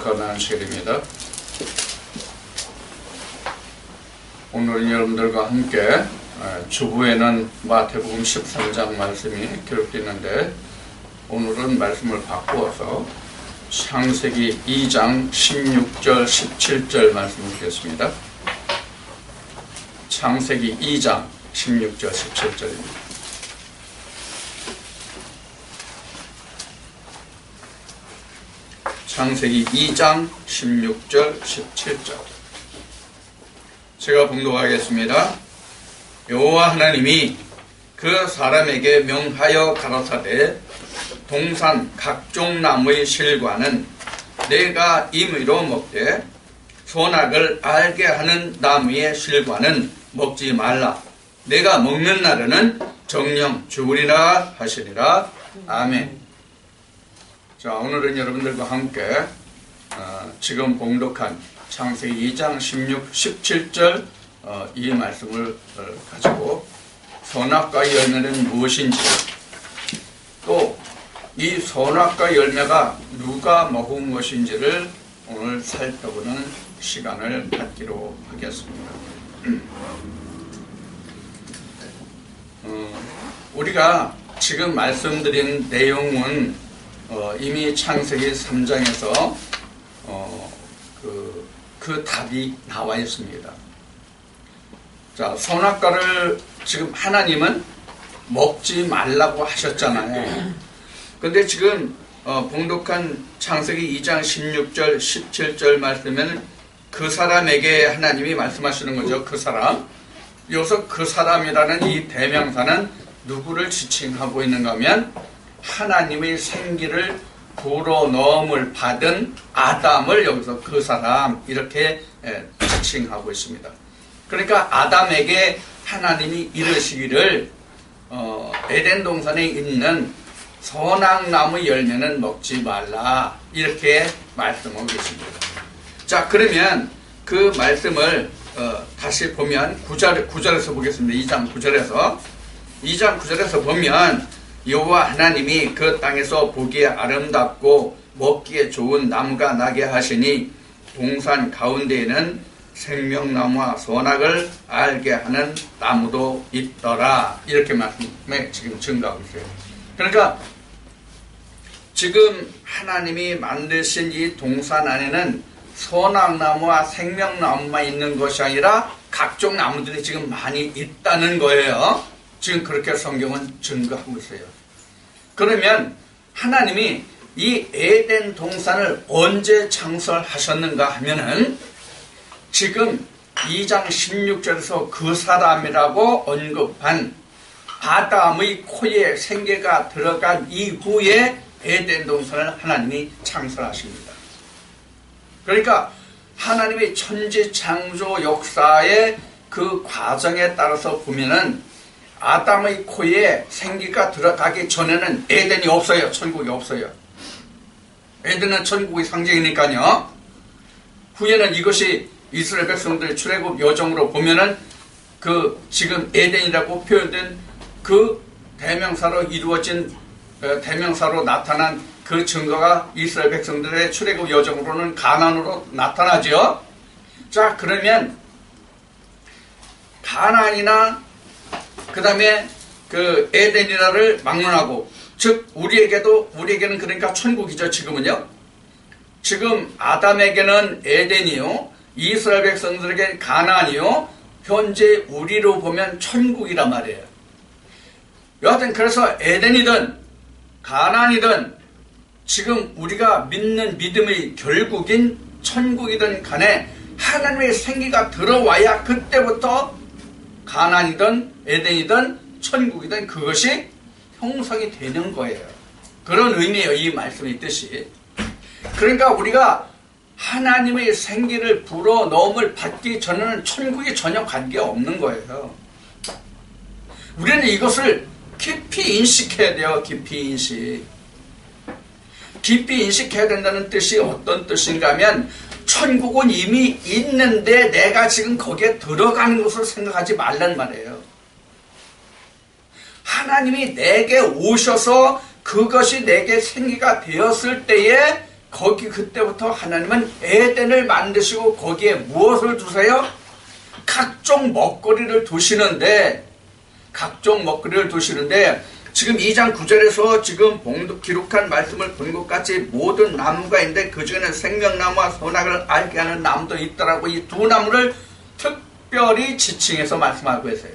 봉독하는 시간입니다. 오늘은 여러분들과 함께 주부에는 마태복음 13장 말씀이 기록되어 있는데, 오늘은 말씀을 바꾸어서 창세기 2장 16절 17절 말씀을 드리겠습니다. 창세기 2장 16절 17절입니다. 창세기 2장 16절 17절 제가 봉독하겠습니다. 여호와 하나님이 그 사람에게 명하여 가라사대, 동산 각종 나무의 실과는 내가 임의로 먹되 선악을 알게 하는 나무의 실과는 먹지 말라. 내가 먹는 날에는 정령 죽으리라 하시니라. 아멘. 자, 오늘은 여러분들과 함께 지금 봉독한 창세기 2장 16, 17절 이 말씀을 가지고 선악과 열매는 무엇인지, 또 이 선악과 열매가 누가 먹은 것인지를 오늘 살펴보는 시간을 갖기로 하겠습니다. 우리가 지금 말씀드린 내용은 이미 창세기 3장에서 그 답이 나와 있습니다. 자, 선악과를 지금 하나님은 먹지 말라고 하셨잖아요. 근데 지금 봉독한 창세기 2장 16절 17절 말씀에는 그 사람에게 하나님이 말씀하시는 거죠. 그 사람. 여기서 그 사람이라는 이 대명사는 누구를 지칭하고 있는가 하면 하나님의 생기를 불어넣음을 받은 아담을 여기서 그 사람 이렇게 지칭하고 있습니다. 그러니까 아담에게 하나님이 이르시기를 에덴 동산에 있는 선악나무 열매는 먹지 말라 이렇게 말씀하고 계십니다. 자, 그러면 그 말씀을 다시 보면 9절에서 보겠습니다. 2장 9절에서 보면 여호와 하나님이 그 땅에서 보기에 아름답고 먹기에 좋은 나무가 나게 하시니 동산 가운데에는 생명나무와 선악을 알게 하는 나무도 있더라. 이렇게 말씀에 지금 증거하고 있어요. 그러니까 지금 하나님이 만드신 이 동산 안에는 선악나무와 생명나무만 있는 것이 아니라 각종 나무들이 지금 많이 있다는 거예요. 지금 그렇게 성경은 증거하고 있어요. 그러면 하나님이 이 에덴 동산을 언제 창설하셨는가 하면은 지금 2장 16절에서 그 사람이라고 언급한 아담의 코에 생계가 들어간 이후에 에덴 동산을 하나님이 창설하십니다. 그러니까 하나님의 천지 창조 역사의 그 과정에 따라서 보면은 아담의 코에 생기가 들어가기 전에는 에덴이 없어요. 천국이 없어요. 에덴은 천국의 상징이니까요. 후에는 이것이 이스라엘 백성들의 출애굽 여정으로 보면은 그 지금 에덴이라고 표현된 그 대명사로 이루어진 대명사로 나타난 그 증거가 이스라엘 백성들의 출애굽 여정으로는 가나안으로 나타나죠. 자, 그러면 가나안이나 그 다음에 그 에덴이라를 막론하고, 즉 우리에게는 그러니까 천국이죠. 지금은요. 지금 아담에게는 에덴이요, 이스라엘 백성들에게는 가나안이요, 현재 우리로 보면 천국이란 말이에요. 여하튼 그래서 에덴이든 가나안이든 지금 우리가 믿는 믿음의 결국인 천국이든 간에 하나님의 생기가 들어와야 그때부터 가나안이든 에덴이든 천국이든 그것이 형성이 되는 거예요. 그런 의미예요. 이 말씀의 뜻이. 그러니까 우리가 하나님의 생기를 불어넣음을 받기 전에는 천국이 전혀 관계없는 거예요. 우리는 이것을 깊이 인식해야 돼요. 깊이 인식해야 된다는 뜻이 어떤 뜻인가 하면 천국은 이미 있는데 내가 지금 거기에 들어가는 것을 생각하지 말란 말이에요. 하나님이 내게 오셔서 그것이 내게 생기가 되었을 때에 거기 그때부터 하나님은 에덴을 만드시고 거기에 무엇을 두세요? 각종 먹거리를 두시는데 지금 2장 9절에서 지금 봉독 기록한 말씀을 본 것 같이 모든 나무가 있는데 그 중에는 생명나무와 선악을 알게 하는 나무도 있더라고. 이 두 나무를 특별히 지칭해서 말씀하고 계세요.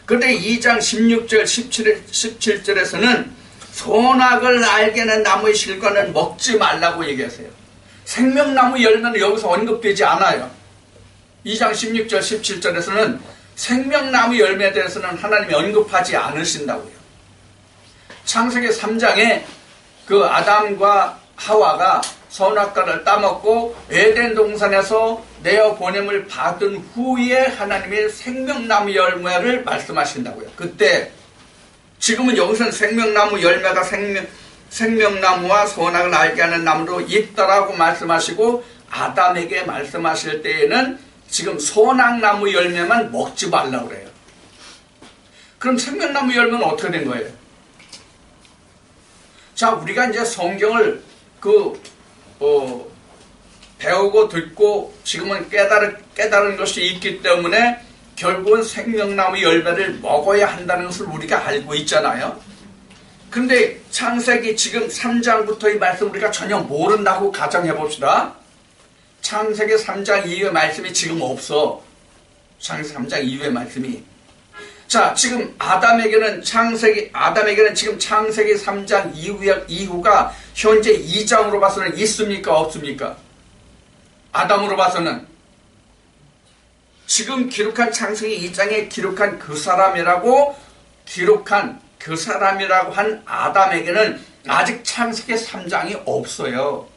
그런데 2장 16절 17절에서는 선악을 알게 하는 나무의 실과는 먹지 말라고 얘기하세요. 생명나무 열매는 여기서 언급되지 않아요. 2장 16절 17절에서는 생명나무 열매에 대해서는 하나님이 언급하지 않으신다고요. 창세기 3장에 그 아담과 하와가 선악과를 따먹고 에덴 동산에서 내어 보냄을 받은 후에 하나님의 생명나무 열매를 말씀하신다고요. 그때 지금은 여기서는 생명나무 열매가 생명나무와 선악을 알게 하는 나무로 있다라고 말씀하시고 아담에게 말씀하실 때에는 지금 선악나무 열매만 먹지 말라고 그래요. 그럼 생명나무 열매는 어떻게 된 거예요? 자, 우리가 이제 성경을 배우고 듣고 지금은 깨달은 것이 있기 때문에 결국은 생명나무 열매를 먹어야 한다는 것을 우리가 알고 있잖아요. 그런데 창세기 지금 3장부터의 말씀 우리가 전혀 모른다고 가정해 봅시다. 창세기 3장 이후의 말씀이 지금 없어. 창세기 3장 이후의 말씀이. 자, 지금 아담에게는 지금 창세기 3장 이후가 현재 2장으로 봐서는 있습니까? 없습니까? 아담으로 봐서는. 지금 기록한 창세기 2장에 기록한 그 사람이라고 한 아담에게는 아직 창세기 3장이 없어요.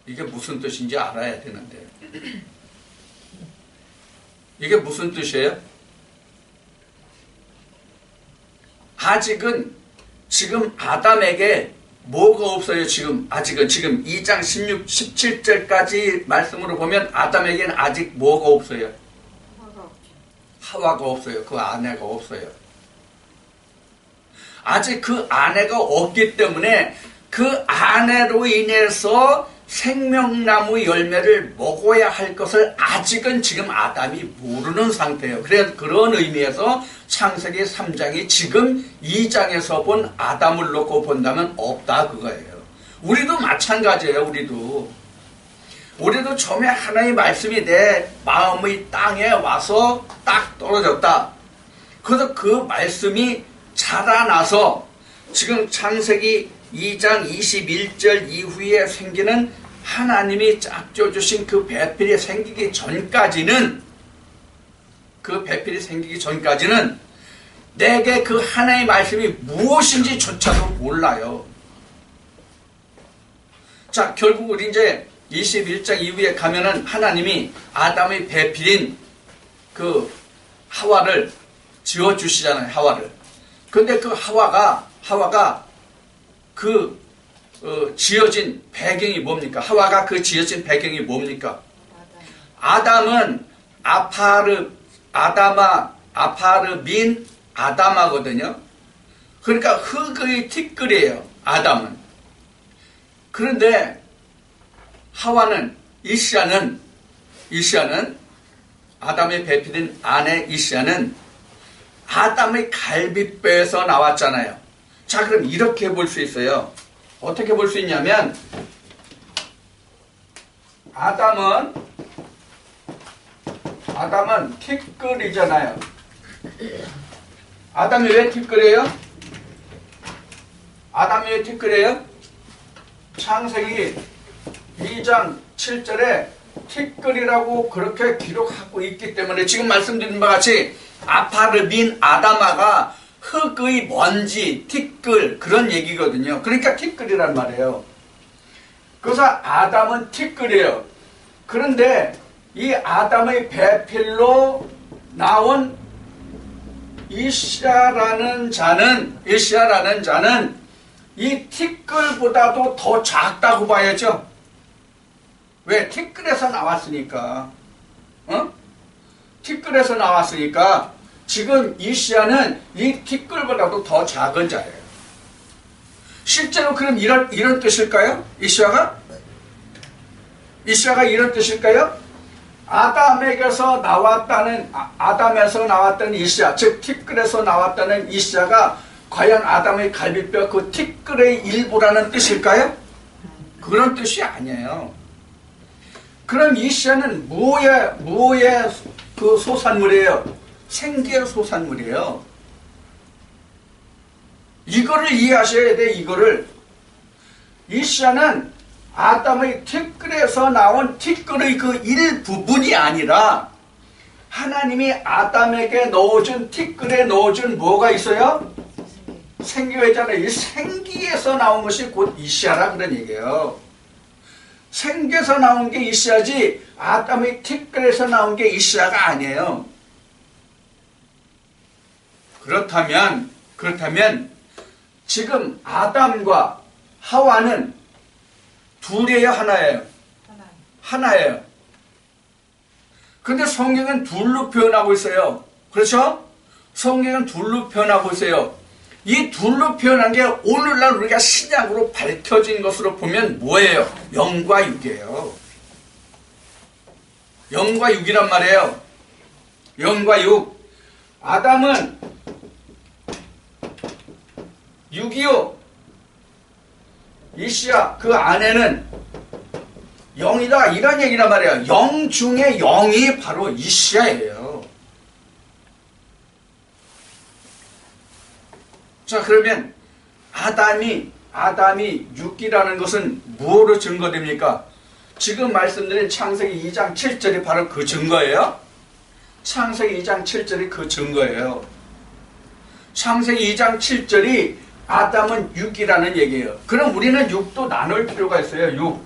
이게 무슨 뜻인지 알아야 되는데. 이게 무슨 뜻이에요? 아직은 지금 아담에게 뭐가 없어요? 아직은 2장 16, 17절까지 말씀으로 보면 아담에게는 아직 뭐가 없어요? 하와가 없어요. 그 아내가 없어요. 아직 그 아내가 없기 때문에 그 아내로 인해서 생명나무 열매를 먹어야 할 것을 아직은 지금 아담이 모르는 상태예요. 그래서 그런 의미에서 창세기 3장이 지금 2장에서 본 아담을 놓고 본다면 없다 그거예요. 우리도 마찬가지예요. 우리도 처음에 하나님의 말씀이 내 마음의 땅에 와서 딱 떨어졌다. 그래서 그 말씀이 자라나서 지금 창세기 2장 21절 이후에 생기는 하나님이 짝져주신 그 배필이 생기기 전까지는 내게 그 하나님의 말씀이 무엇인지조차도 몰라요. 자, 결국 우리 이제 21장 이후에 가면은 하나님이 아담의 배필인 그 하와를 지어주시잖아요. 하와를. 근데 그 하와가 지어진 배경이 뭡니까? 하와가 그 지어진 배경이 뭡니까? 아담은 아파르민 아담하거든요. 그러니까 흙의 티끌이에요. 아담은. 그런데 하와는 이시아는 아담의 배필인 아내 이시아는 아담의 갈비뼈에서 나왔잖아요. 자, 그럼 이렇게 볼 수 있어요. 어떻게 볼 수 있냐면 아담은 티끌이잖아요. 아담이 왜 티끌이에요? 창세기 2장 7절에 티끌이라고 그렇게 기록하고 있기 때문에 지금 말씀드린 바와 같이 아파르민 아담아가 흙의 먼지, 티끌 그런 얘기거든요. 그러니까 티끌이란 말이에요. 그래서 아담은 티끌이에요. 그런데 이 아담의 배필로 나온 이시아라는 자는 이 티끌보다도 더 작다고 봐야죠. 왜? 티끌에서 나왔으니까. 티끌에서 나왔으니까 지금 이시아는 이 티끌보다도 더 작은 자예요. 실제로 그럼 이런 뜻일까요? 이시야가 이런 뜻일까요? 아담에서 나왔다는 이시야, 즉 티끌에서 나왔다는 이시야가 과연 아담의 갈비뼈 그 티끌의 일부라는 뜻일까요? 그런 뜻이 아니에요. 그럼 이시야는 뭐의 그 소산물이에요? 생기의 소산물이에요. 이거를 이해하셔야 돼. 이거를. 이시야는 아담의 티끌에서 나온 티끌의 그 일부분이 아니라 하나님이 아담에게 넣어준 티끌에 넣어준 뭐가 있어요? 생기가 있잖아요. 이 생기에서 나온 것이 곧 이시야라 그런 얘기예요. 생기에서 나온 게 이시야지 아담의 티끌에서 나온 게 이시야가 아니에요. 그렇다면 지금 아담과 하와는 둘이에요, 하나예요? 하나예요. 근데 성경은 둘로 표현하고 있어요. 그렇죠? 성경은 둘로 표현하고 있어요. 이 둘로 표현한 게 오늘날 우리가 신약으로 밝혀진 것으로 보면 뭐예요? 영과 육이에요. 영과 육이란 말이에요. 영과 육. 아담은 육이요. 이시야 그 안에는 영이다 이런 얘기란 말이에요. 영 중에 영이 바로 이시야예요. 자, 그러면 아담이 육이라는 것은 무엇으로 증거됩니까? 지금 말씀드린 창세기 2장 7절이 바로 그 증거예요. 창세기 2장 7절이 그 증거예요. 창세기 2장 7절이 아담은 육이라는 얘기예요. 그럼 우리는 육도 나눌 필요가 있어요.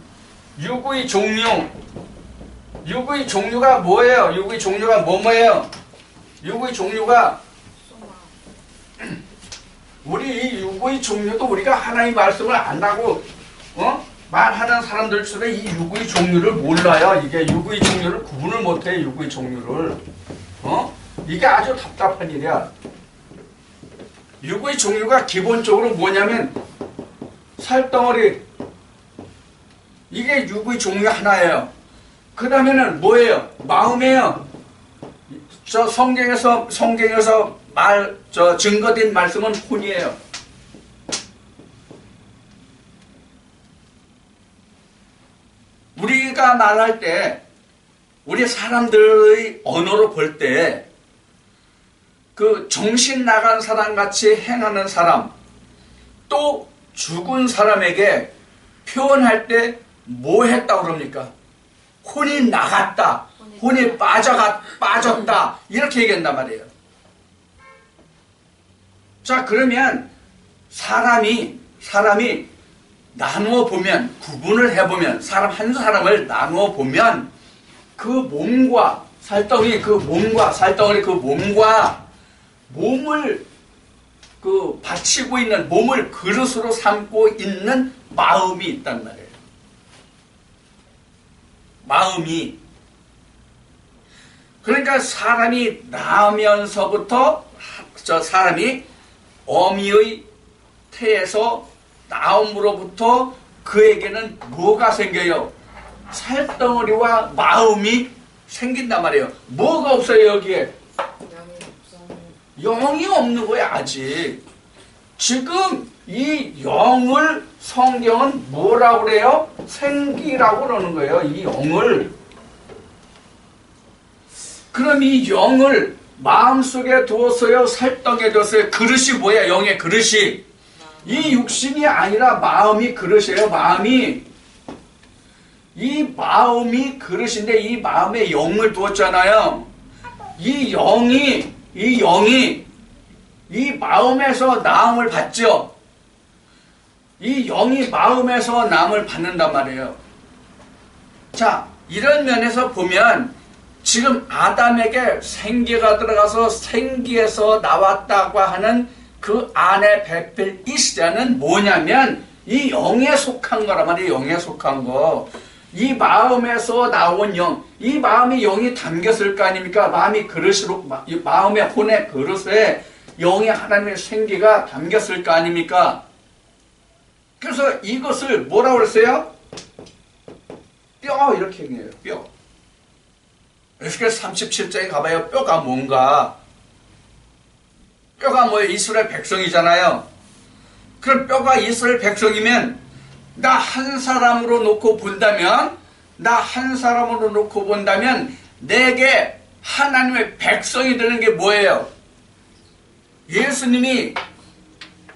육의 종류가 뭐예요? 육의 종류가 뭐예요? 육의 종류가 우리 이 육의 종류도 우리가 하나님의 말씀을 안 하고 말하는 사람들처럼 이 육의 종류를 몰라요. 이게 육의 종류를 구분을 못해요. 육의 종류를 이게 아주 답답한 일이야. 육의 종류가 기본적으로 뭐냐면 살덩어리, 이게 육의 종류 하나예요. 그 다음에는 뭐예요? 마음이에요. 저 성경에서 증거된 말씀은 혼이에요. 우리가 말할 때, 우리 사람들의 언어로 볼 때, 그 정신 나간 사람 같이 행하는 사람, 또 죽은 사람에게 표현할 때 뭐 했다고 그럽니까? 혼이 나갔다, 혼이 빠졌다, 이렇게 얘기한단 말이에요. 자, 그러면 사람이 나누어 보면, 구분을 해보면, 사람 한 사람을 나누어 보면, 그 몸과 살덩이, 그 몸과 몸을 받치고 있는, 몸을 그릇으로 삼고 있는 마음이 있단 말이에요. 마음이. 그러니까 사람이 나면서부터 사람이 어미의 태에서 나옴으로부터 그에게는 뭐가 생겨요? 살덩어리와 마음이 생긴단 말이에요. 뭐가 없어요, 여기에? 영이 없는 거야, 아직. 지금 이 영을 성경은 뭐라고 그래요? 생기라고 그러는 거예요, 이 영을. 그럼 이 영을 마음속에 두었어요? 살덩에 두었어요? 그릇이 뭐야, 영의 그릇이? 이 육신이 아니라 마음이 그릇이에요, 마음이. 이 마음이 그릇인데 이 마음에 영을 두었잖아요. 이 영이 이 마음에서 나음을 받죠. 이 영이 마음에서 나음을 받는단 말이에요. 자, 이런 면에서 보면 지금 아담에게 생기가 들어가서 생기에서 나왔다고 하는 그 안에 베풀 이시야는 뭐냐면 이 영에 속한 거란 말이에요. 영에 속한 거. 이 마음에서 나온 영, 이 마음이 영이 담겼을 거 아닙니까? 마음이 그릇으로, 마음의 혼의 그릇에 영의 하나님의 생기가 담겼을 거 아닙니까? 그래서 이것을 뭐라고 그랬어요? 뼈 이렇게 얘기해요. 뼈. 에스겔 37장에 가봐요. 뼈가 뭔가. 뼈가 뭐예요? 이스라엘 백성이잖아요. 그럼 뼈가 이스라엘 백성이면 나 한 사람으로 놓고 본다면 내게 하나님의 백성이 되는 게 뭐예요? 예수님이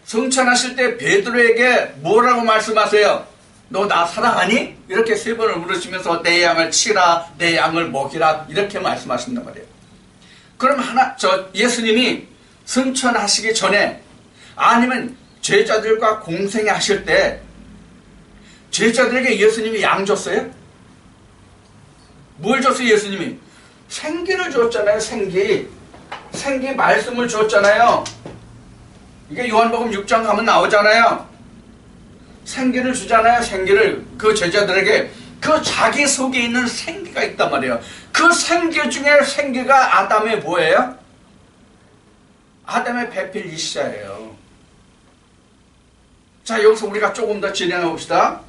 승천하실 때 베드로에게 뭐라고 말씀하세요? 너 나 사랑하니? 이렇게 3번을 물으시면서 내 양을 치라, 내 양을 먹이라 이렇게 말씀하신단 말이에요. 그럼 예수님이 승천하시기 전에 아니면 제자들과 공생하실 때 제자들에게 예수님이 양 줬어요? 뭘 줬어요? 예수님이 생기를 줬잖아요. 생기 말씀을 줬잖아요. 이게 요한복음 6장 가면 나오잖아요. 생기를 주잖아요. 생기를 그 제자들에게 그 자기 속에 있는 생기가 있단 말이에요. 그 생기 중에 생기가 아담의 뭐예요? 아담의 배필 이시자예요. 자, 여기서 우리가 조금 더 진행해 봅시다.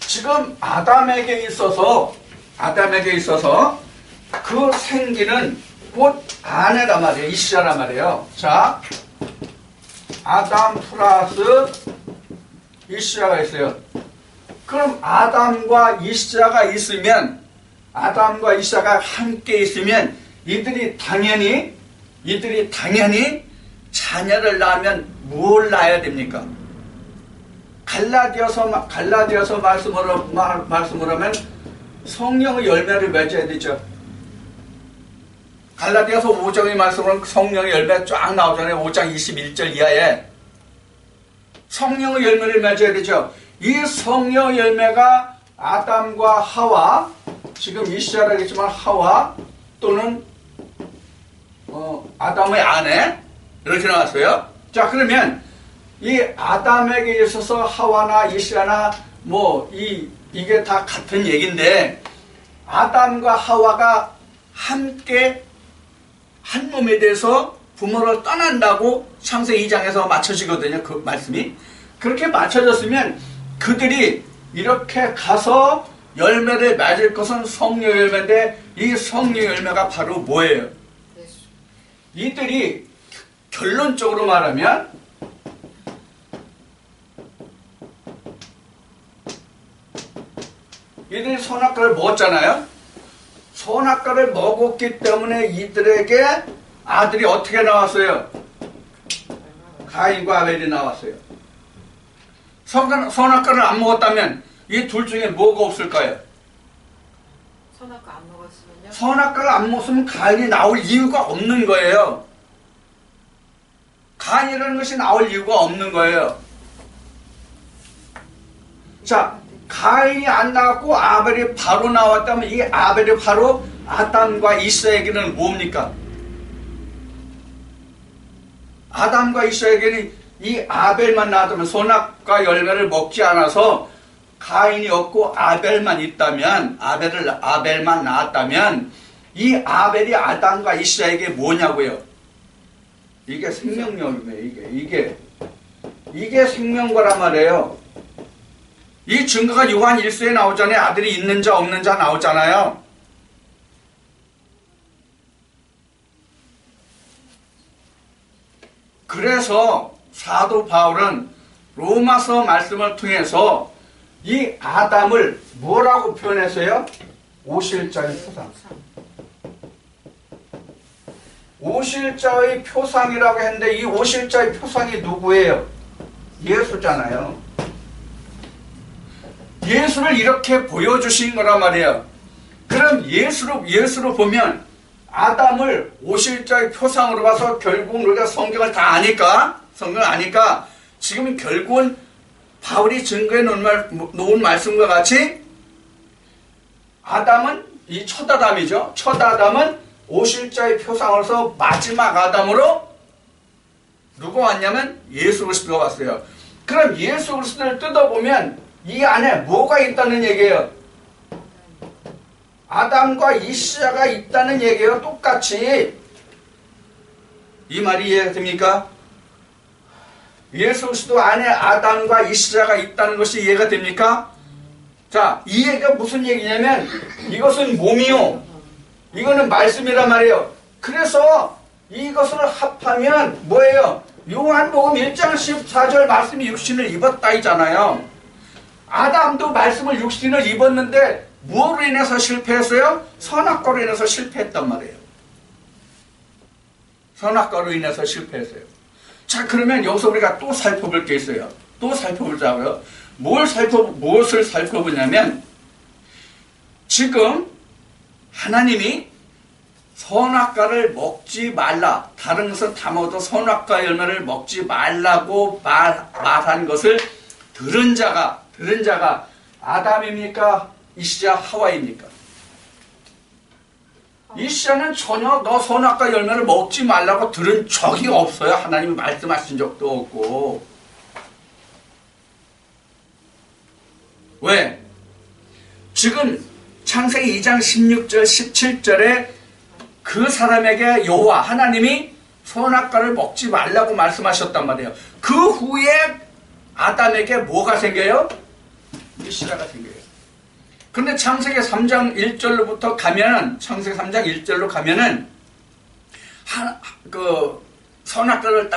지금 아담에게 있어서 그 생기는 곧 아내란 말이에요. 이시자란 말이에요. 자, 아담 플러스 이시자가 있어요. 그럼 아담과 이시자가 함께 있으면 이들이 당연히 자녀를 낳으면 뭘 낳아야 됩니까? 갈라디아서 말씀으로 하면 성령의 열매를 맺어야 되죠. 갈라디아서 5장의 말씀으로는 성령의 열매 쫙 나오잖아요. 5장 21절 이하에 성령의 열매를 맺어야 되죠. 이 성령의 열매가 아담과 하와, 지금 이시자라고 했지만 하와 또는 아담의 아내 이렇게 나왔어요. 자, 그러면 이 아담에게 있어서 하와나 이시자나 이게 다 같은 얘기인데 아담과 하와가 함께 한 몸에 대해서 부모를 떠난다고 창세기 2장에서 맞춰지거든요. 그 말씀이. 그렇게 맞춰졌으면 그들이 이렇게 가서 열매를 맺을 것은 성령 열매인데 이 성령 열매가 바로 뭐예요? 이들이 결론적으로 말하면 이들이 선악과를 먹었잖아요. 선악과를 먹었기 때문에 이들에게 아들이 어떻게 나왔어요? 가인과 아벨이 나왔어요. 선악과를 안 먹었다면 이 둘 중에 뭐가 없을까요? 선악과 안 먹었으면요? 선악과를 안 먹었으면 가인이 나올 이유가 없는 거예요. 가인이라는 것이 나올 이유가 없는 거예요. 자, 가인이 안 나왔고 아벨이 바로 나왔다면 이 아벨이 바로 아담과 이시자에게는 뭡니까? 아담과 이시자에게는 이 아벨만 나왔다면 선악과 열매를 먹지 않아서 가인이 없고 아벨만 있다면 아벨만 나왔다면 이 아벨이 아담과 이시자에게 뭐냐고요? 이게 생명력이에요. 이게 생명과란 말이에요. 이 증거가 요한 1서에 나오잖아요. 아들이 있는 자 없는 자 나오잖아요. 그래서 사도 바울은 로마서 말씀을 통해서 이 아담을 뭐라고 표현했어요? 오실자의 표상. 오실자의 표상이라고 했는데 이 오실자의 표상이 누구예요? 예수잖아요. 예수를 이렇게 보여주신 거란 말이에요. 그럼 예수로 보면 아담을 오실자의 표상으로 봐서 결국은 우리가 성경을 다 아니까 지금 결국은 바울이 증거해 놓은 말씀과 같이 아담은 이 첫 아담이죠. 첫 아담은 오실자의 표상으로서 마지막 아담으로 누가 왔냐면 예수 그리스도가 왔어요. 그럼 예수 그리스도를 뜯어보면 이 안에 뭐가 있다는 얘기예요? 아담과 이시자가 있다는 얘기예요. 똑같이. 이 말이 이해가 됩니까? 예수 그리스도 안에 아담과 이시자가 있다는 것이 이해가 됩니까? 자, 이 얘기가 무슨 얘기냐면 이것은 몸이요, 이거는 말씀이란 말이에요. 그래서 이것을 합하면 뭐예요? 요한복음 1장 14절 말씀이 육신을 입었다 있잖아요. 아담도 말씀을 육신을 입었는데 무엇으로 인해서 실패했어요? 선악과로 인해서 실패했단 말이에요. 선악과로 인해서 실패했어요. 자, 그러면 여기서 우리가 또 살펴볼 게 있어요. 또 살펴보자고요. 무엇을 살펴보냐면 지금 하나님이 선악과를 먹지 말라, 다른 것은 다 먹어도 선악과 열매를 먹지 말라고 말한 것을 들은 자가 아담입니까? 이시자 하와입니까? 이시자는 전혀 너 선악과 열매를 먹지 말라고 들은 적이 없어요. 하나님이 말씀하신 적도 없고. 왜? 지금 창세기 2장 16절 17절에 그 사람에게 여호와 하나님이 선악과를 먹지 말라고 말씀하셨단 말이에요. 그 후에 아담에게 뭐가 생겨요? 이시자가 생겨요. 그런데 창세기 3장 1절로부터 가면은, 창세기 3장 1절로 가면은 그 선악과를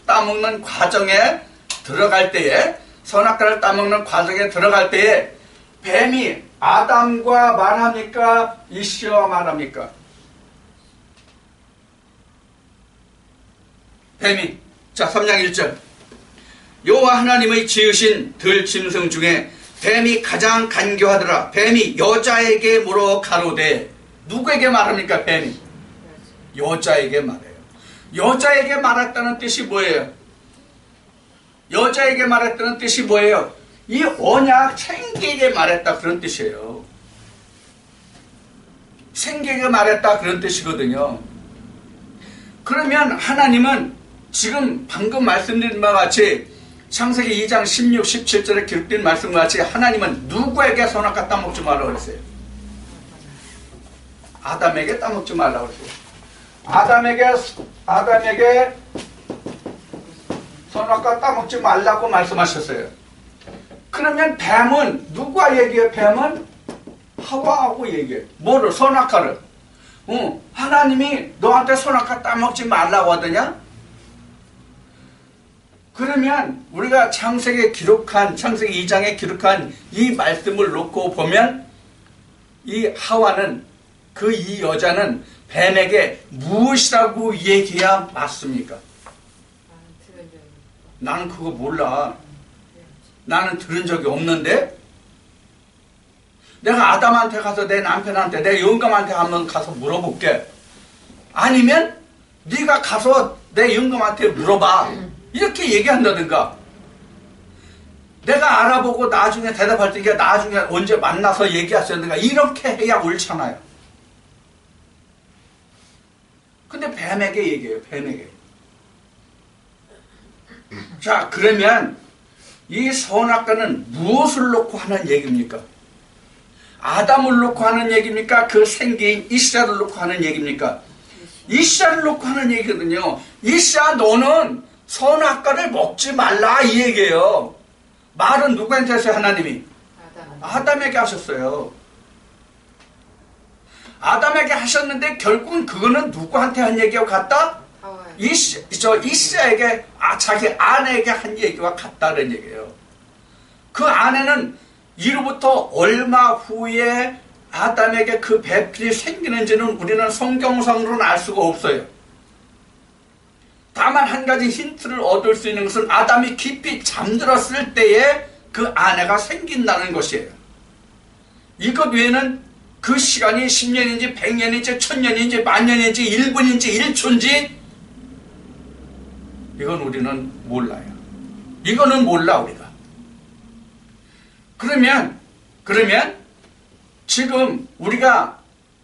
따먹는 과정에 들어갈 때에, 선악과를 따먹는 과정에 들어갈 때에 뱀이 아담과 말합니까? 이시자와 말합니까? 뱀이. 자, 3장 1절. 여호와 하나님의 지으신 들짐승 중에 뱀이 가장 간교하더라. 뱀이 여자에게 물어 가로되. 누구에게 말합니까? 뱀이 여자에게 말해요. 여자에게 말했다는 뜻이 뭐예요? 여자에게 말했다는 뜻이 뭐예요? 이 언약 생기에게 말했다, 그런 뜻이에요. 생기에게 말했다, 그런 뜻이거든요. 그러면 하나님은 지금 방금 말씀드린 바와 같이 창세기 2장 16, 17절에 기록된 말씀과 같이 하나님은 누구에게 선악과 따먹지 말라고 그랬어요? 아담에게 따먹지 말라고 그랬어요. 아담에게 선악과 따먹지 말라고 말씀하셨어요. 그러면 뱀은 누구와 얘기해요? 뱀은 하와하고 얘기해요. 뭐를? 선악과를. 하나님이 너한테 선악과 따먹지 말라고 하더냐? 그러면 우리가 창세기 2장에 기록한 이 말씀을 놓고 보면 이 하와는, 이 여자는 뱀에게 무엇이라고 얘기해야 맞습니까? 나는 그거 몰라. 나는 들은 적이 없는데? 내가 아담한테 가서 내 남편한테, 내 영감한테 한번 가서 물어볼게. 아니면 네가 가서 내 영감한테 물어봐. 이렇게 얘기한다든가. 내가 알아보고 나중에 대답할 때 나중에 언제 만나서 얘기하셨는가, 이렇게 해야 옳잖아요. 근데 뱀에게 얘기해요. 뱀에게. 자, 그러면 이 선악과는 무엇을 놓고 하는 얘기입니까? 아담을 놓고 하는 얘기입니까? 그 생기인 이시자를 놓고 하는 얘기입니까? 이시자를 놓고 하는 얘기거든요. 이시자, 너는 선악과를 먹지 말라, 이 얘기예요. 말은 누구한테 하셨어요? 하나님이 아담에게 하셨어요. 아담에게 하셨는데 결국은 그거는 누구한테 한 얘기와 같다? 이시자에게, 자기 아내에게 한 얘기와 같다는 얘기예요. 그 아내는 이로부터 얼마 후에 아담에게 그 배필이 생기는지는 우리는 성경상으로는 알 수가 없어요. 다만 한 가지 힌트를 얻을 수 있는 것은 아담이 깊이 잠들었을 때에 그 아내가 생긴다는 것이에요. 이것 외에는 그 시간이 10년인지 100년인지 1000년인지 만년인지 1분인지 1초인지 이건 우리는 몰라요. 이거는 몰라, 우리가. 그러면 지금 우리가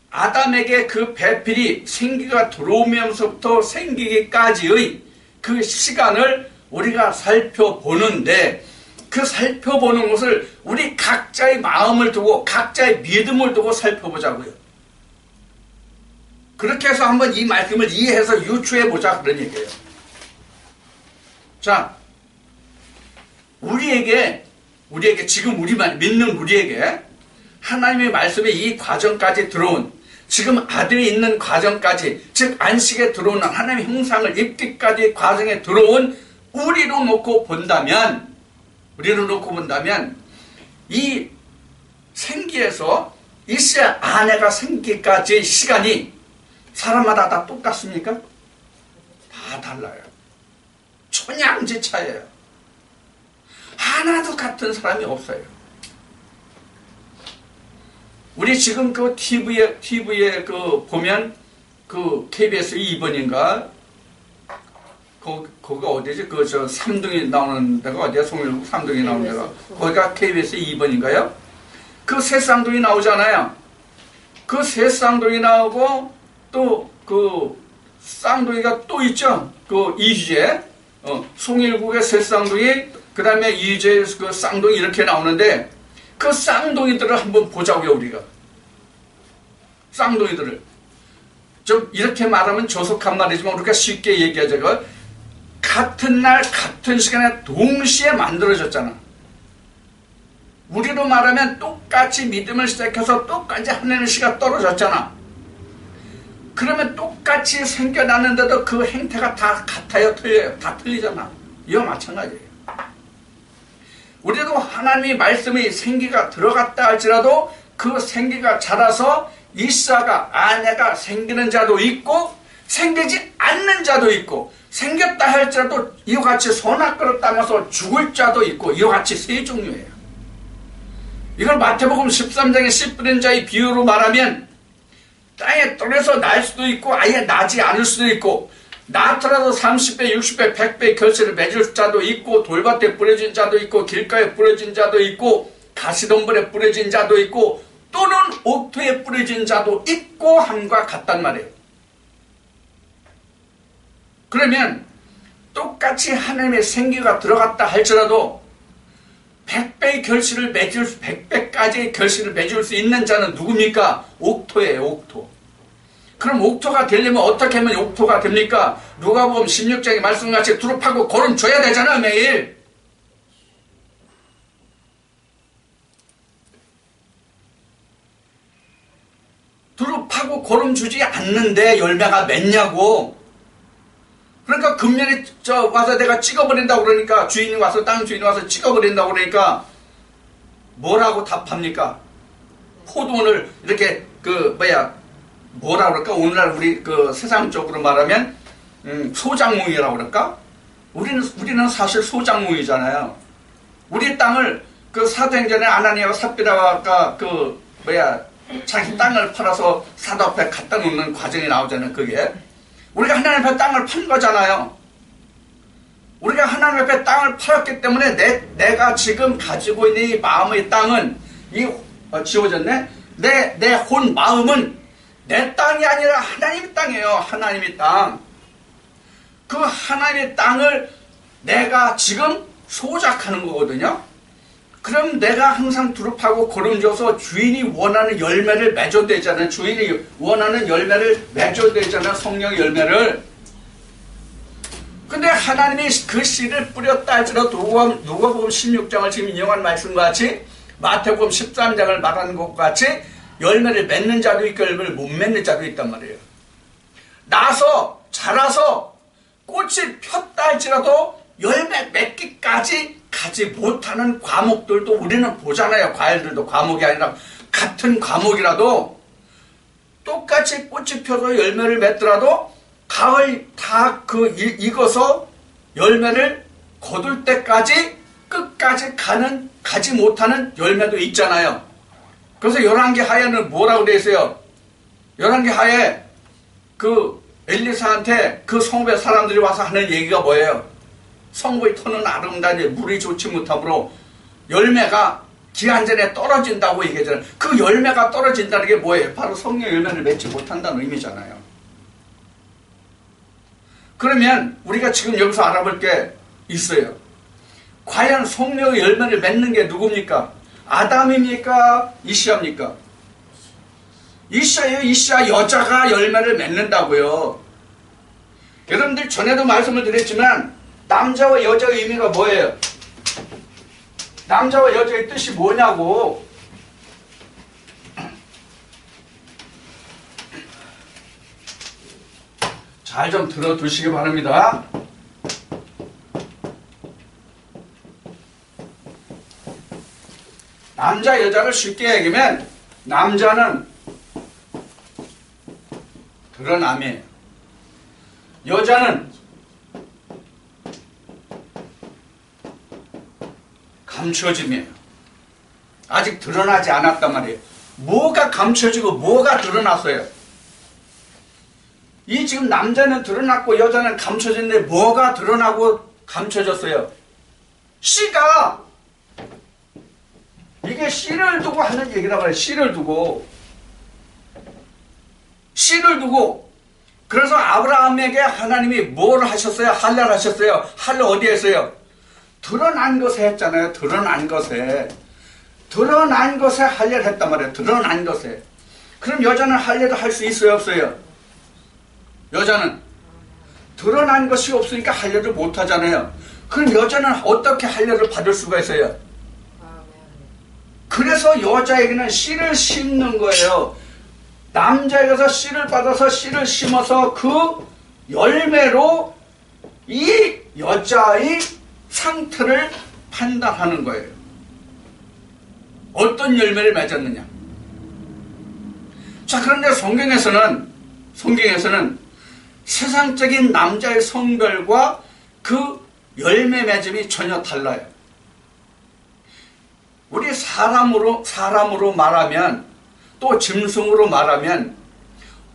아담에게 그 배필이 생기가 들어오면서부터 생기기까지의 그 시간을 우리가 살펴보는데, 그 살펴보는 것을 우리 각자의 마음을 두고 각자의 믿음을 두고 살펴보자고요. 그렇게 해서 한번 이 말씀을 이해해서 유추해보자, 그런 얘기예요. 자, 우리에게 지금 우리만 믿는 우리에게 하나님의 말씀이 이 과정까지 들어온, 지금 아들이 있는 과정까지, 즉 안식에 들어오는 하나님의 형상을 입기까지 과정에 들어온 우리로 놓고 본다면 이 생기에서 이스라엘 아내가 생기까지의 시간이 사람마다 다 똑같습니까? 다 달라요. 천양지차예요. 하나도 같은 사람이 없어요. 우리 지금 그 TV에 그 보면 그 KBS 2번인가? 거기가 어디지? 그 저 삼둥이 나오는 데가 어디야? 송일국 삼둥이 나오는 데가. 거기가 KBS 2번인가요? 그 새 쌍둥이 나오잖아요. 그 새 쌍둥이 나오고 또 그 쌍둥이가 또 있죠. 그 이휘재, 송일국의 새 쌍둥이, 그 다음에 이휘재 그 쌍둥이 이렇게 나오는데 그 쌍둥이들을 한번 보자고요, 우리가. 쌍둥이들을. 좀 이렇게 말하면 조속한 말이지만 우리가 쉽게 얘기하자고, 같은 날 같은 시간에 동시에 만들어졌잖아. 우리로 말하면 똑같이 믿음을 시작해서 똑같이 하나님의 씨가 떨어졌잖아. 그러면 똑같이 생겨났는데도 그 행태가 다 같아요, 틀려요? 다 틀리잖아. 이와 마찬가지예요. 우리도 하나님의 말씀이 생기가 들어갔다 할지라도 그 생기가 자라서 이사가, 아내가 생기는 자도 있고 생기지 않는 자도 있고, 생겼다 할지라도 이와 같이 소낙그릇 따면서 죽을 자도 있고, 이와 같이 세 종류예요. 이걸 마태복음 13장의 씨 뿌린 자의 비유로 말하면 땅에 떨어져 날 수도 있고 아예 나지 않을 수도 있고, 나더라도 30배, 60배, 100배 결실을 맺을 자도 있고, 돌밭에 뿌려진 자도 있고, 길가에 뿌려진 자도 있고, 가시덤불에 뿌려진 자도 있고, 또는 옥토에 뿌려진 자도 있고 함과 같단 말이에요. 그러면 똑같이 하나님의 생기가 들어갔다 할지라도 100배의 결실을 맺을, 100배까지의 결실을 맺을 수 있는 자는 누굽니까? 옥토예요, 옥토. 그럼 옥토가 되려면 어떻게 하면 옥토가 됩니까? 누가복음 16장의 말씀같이 두릅하고 거름 줘야 되잖아, 매일. 두릅하고 거름 주지 않는데 열매가 맺냐고. 그러니까 금년에 와서 내가 찍어버린다고 그러니까, 주인이 와서, 땅 주인이 와서 찍어버린다고 그러니까 뭐라고 답합니까? 포도원을 이렇게 뭐라 그럴까? 오늘날 우리 그 세상적으로 말하면 소작농이라고 그럴까? 우리는 사실 소작농이잖아요. 우리 땅을 그 사도행전에 아나니아와 삽비라가 자기 땅을 팔아서 사도 앞에 갖다 놓는 과정이 나오잖아요. 그게 우리가 하나님 앞에 땅을 판 거잖아요. 우리가 하나님 앞에 땅을 팔았기 때문에 내가 지금 가지고 있는 이 마음의 땅은 지워졌네? 내 혼 마음은 내 땅이 아니라 하나님의 땅이에요. 하나님의 땅. 그 하나님의 땅을 내가 지금 소작하는 거거든요. 그럼 내가 항상 두릅하고 거름져서 주인이 원하는 열매를 맺어야 되잖아요. 주인이 원하는 열매를 맺어야 되잖아요. 성령의 열매를. 근데 하나님이 그 씨를 뿌렸다 할지라도 누가복음 16장을 지금 인용한 말씀과 같이, 마태복음 13장을 말하는 것과 같이 열매를 맺는 자도 있고 열매를 못 맺는 자도 있단 말이에요. 나서 자라서 꽃이 폈다 할지라도 열매 맺기까지 가지 못하는 과목들도 우리는 보잖아요. 과일들도 과목이 아니라 같은 과목이라도 똑같이 꽃이 펴서 열매를 맺더라도 가을 다 익어서 열매를 거둘 때까지 끝까지 가지 못하는 열매도 있잖아요. 그래서 11개 하에는 뭐라고 되어 있어요? 11개 하에 그 엘리사한테 그 성읍의 사람들이 와서 하는 얘기가 뭐예요? 성부의 터는 아름다니 물이 좋지 못하므로 열매가 기한 전에 떨어진다고 얘기하잖아요. 그 열매가 떨어진다는 게 뭐예요? 바로 성령 열매를 맺지 못한다는 의미잖아요. 그러면 우리가 지금 여기서 알아볼 게 있어요. 과연 성령의 열매를 맺는 게 누굽니까? 아담입니까? 이시아입니까? 이시아예요. 이시아. 여자가 열매를 맺는다고요. 여러분들 전에도 말씀을 드렸지만 남자와 여자의 의미가 뭐예요? 남자와 여자의 뜻이 뭐냐고. 잘 좀 들어두시기 바랍니다. 남자 여자를 쉽게 얘기하면 남자는 드러남이에요. 여자는 감춰짐이에요. 아직 드러나지 않았단 말이에요. 뭐가 감춰지고 뭐가 드러났어요? 이 지금 남자는 드러났고 여자는 감춰졌는데 뭐가 드러나고 감춰졌어요? 씨가. 이게 씨를 두고 하는 얘기라고 해요. 씨를 두고. 씨를 두고. 그래서 아브라함에게 하나님이 뭘 하셨어요? 할례를 하셨어요. 할례 어디에 했어요? 드러난 것에 했잖아요. 드러난 것에. 드러난 것에 할례를 했단 말이에요. 드러난 것에. 그럼 여자는 할례도 할 수 있어요? 없어요? 여자는 드러난 것이 없으니까 할례를 못 하잖아요. 그럼 여자는 어떻게 할례를 받을 수가 있어요? 그래서 여자에게는 씨를 심는 거예요. 남자에게서 씨를 받아서 씨를 심어서 그 열매로 이 여자의 상태를 판단하는 거예요. 어떤 열매를 맺었느냐. 자, 그런데 성경에서는 세상적인 남자의 성별과 그 열매 맺음이 전혀 달라요. 우리 사람으로 말하면, 또 짐승으로 말하면,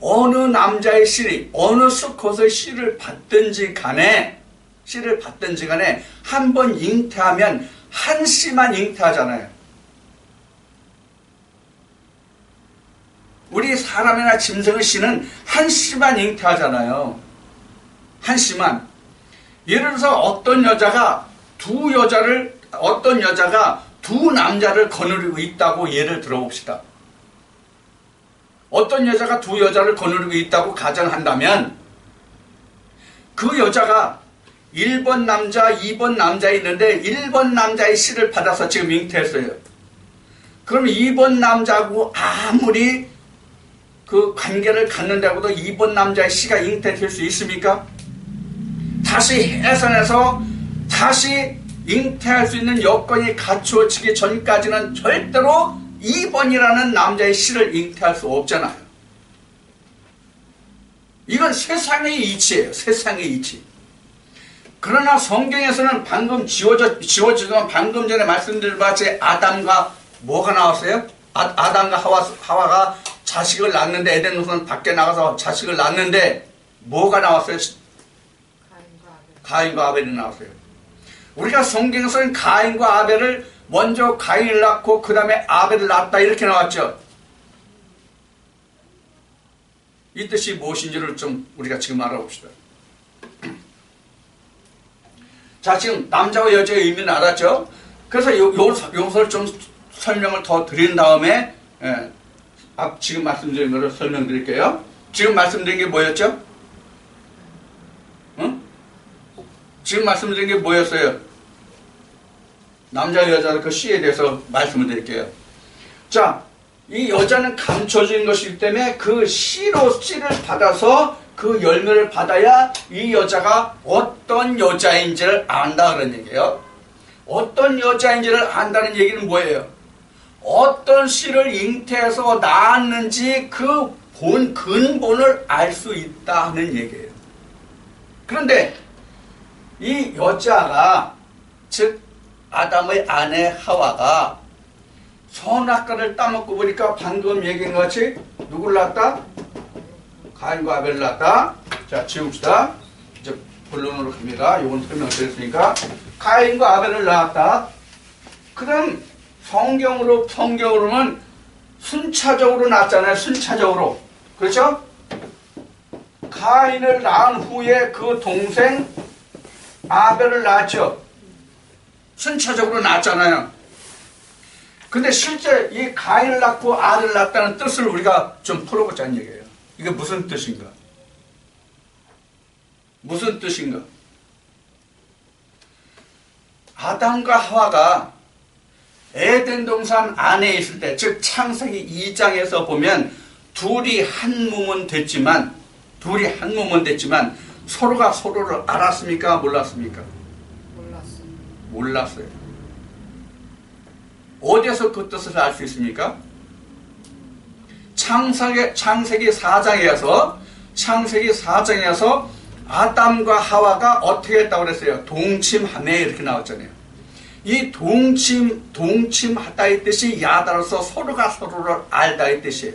어느 남자의 씨를, 어느 수컷의 씨를 받든지 간에 한 번 잉태하면 한 씨만 잉태하잖아요. 우리 사람이나 짐승의 씨는 한 씨만 잉태하잖아요. 한 씨만. 예를 들어서 어떤 여자가 두 남자를 거느리고 있다고 예를 들어봅시다. 어떤 여자가 두 여자를 거느리고 있다고 가정한다면 그 여자가 1번 남자, 2번 남자 있는데 1번 남자의 씨를 받아서 지금 잉태했어요. 그럼 2번 남자하고 아무리 그 관계를 갖는다고도 2번 남자의 씨가 잉태될 수 있습니까? 다시 해산해서 다시 잉태할 수 있는 여건이 갖추어지기 전까지는 절대로 2번이라는 남자의 씨를 잉태할 수 없잖아요. 이건 세상의 이치예요. 세상의 이치. 그러나 성경에서는 방금 지워지지만 방금 전에 말씀드린 같이 아담과 뭐가 나왔어요? 아담과 하와가 자식을 낳는데 에덴 동산 밖에 나가서 자식을 낳는데 뭐가 나왔어요? 가인과 아벨이 나왔어요. 우리가 성경에서는 가인과 아벨을 먼저 가인을 낳고 그 다음에 아벨을 낳았다 이렇게 나왔죠. 이 뜻이 무엇인지를 좀 우리가 지금 알아봅시다. 자, 지금 남자와 여자의 의미는 알았죠? 그래서 요것을 좀 설명을 더 드린 다음에 지금 말씀드린 것을 설명드릴게요. 지금 말씀드린 게 뭐였죠? 응? 지금 말씀드린 게 뭐였어요? 남자 여자 그 씨에 대해서 말씀을 드릴게요. 자, 이 여자는 감춰진 것이기 때문에 그 씨를 받아서 그 열매를 받아야 이 여자가 어떤 여자인지를 안다 그런 얘기예요. 어떤 여자인지를 안다는 얘기는 뭐예요? 어떤 씨를 잉태해서 낳았는지 그 근본을 알 수 있다 하는 얘기예요. 그런데 이 여자가, 즉 아담의 아내 하와가 선악과를 따먹고 보니까 방금 얘기한 것 같이 누굴 낳았다? 가인과 아벨을 낳았다. 자, 지웁시다. 이제 본론으로 갑니다. 이건 설명드렸으니까. 가인과 아벨을 낳았다. 그럼 성경으로는 순차적으로 낳았잖아요. 순차적으로. 그렇죠? 가인을 낳은 후에 그 동생 아벨을 낳았죠. 순차적으로 낳았잖아요. 근데 실제 이 가인을 낳고 아들을 낳았다는 뜻을 우리가 좀 풀어보자는 얘기예요. 이게 무슨 뜻인가? 무슨 뜻인가? 아담과 하와가 에덴 동산 안에 있을 때, 즉 창세기 2장에서 보면 둘이 한 몸은 됐지만 서로가 서로를 알았습니까? 몰랐습니까? 몰랐어요. 어디에서 그 뜻을 알 수 있습니까? 창세기 4장에서 아담과 하와가 어떻게 했다고 그랬어요? 동침하매 이렇게 나왔잖아요. 이 동침하다의 뜻이 야다로서 서로가 서로를 알다의 뜻이에요.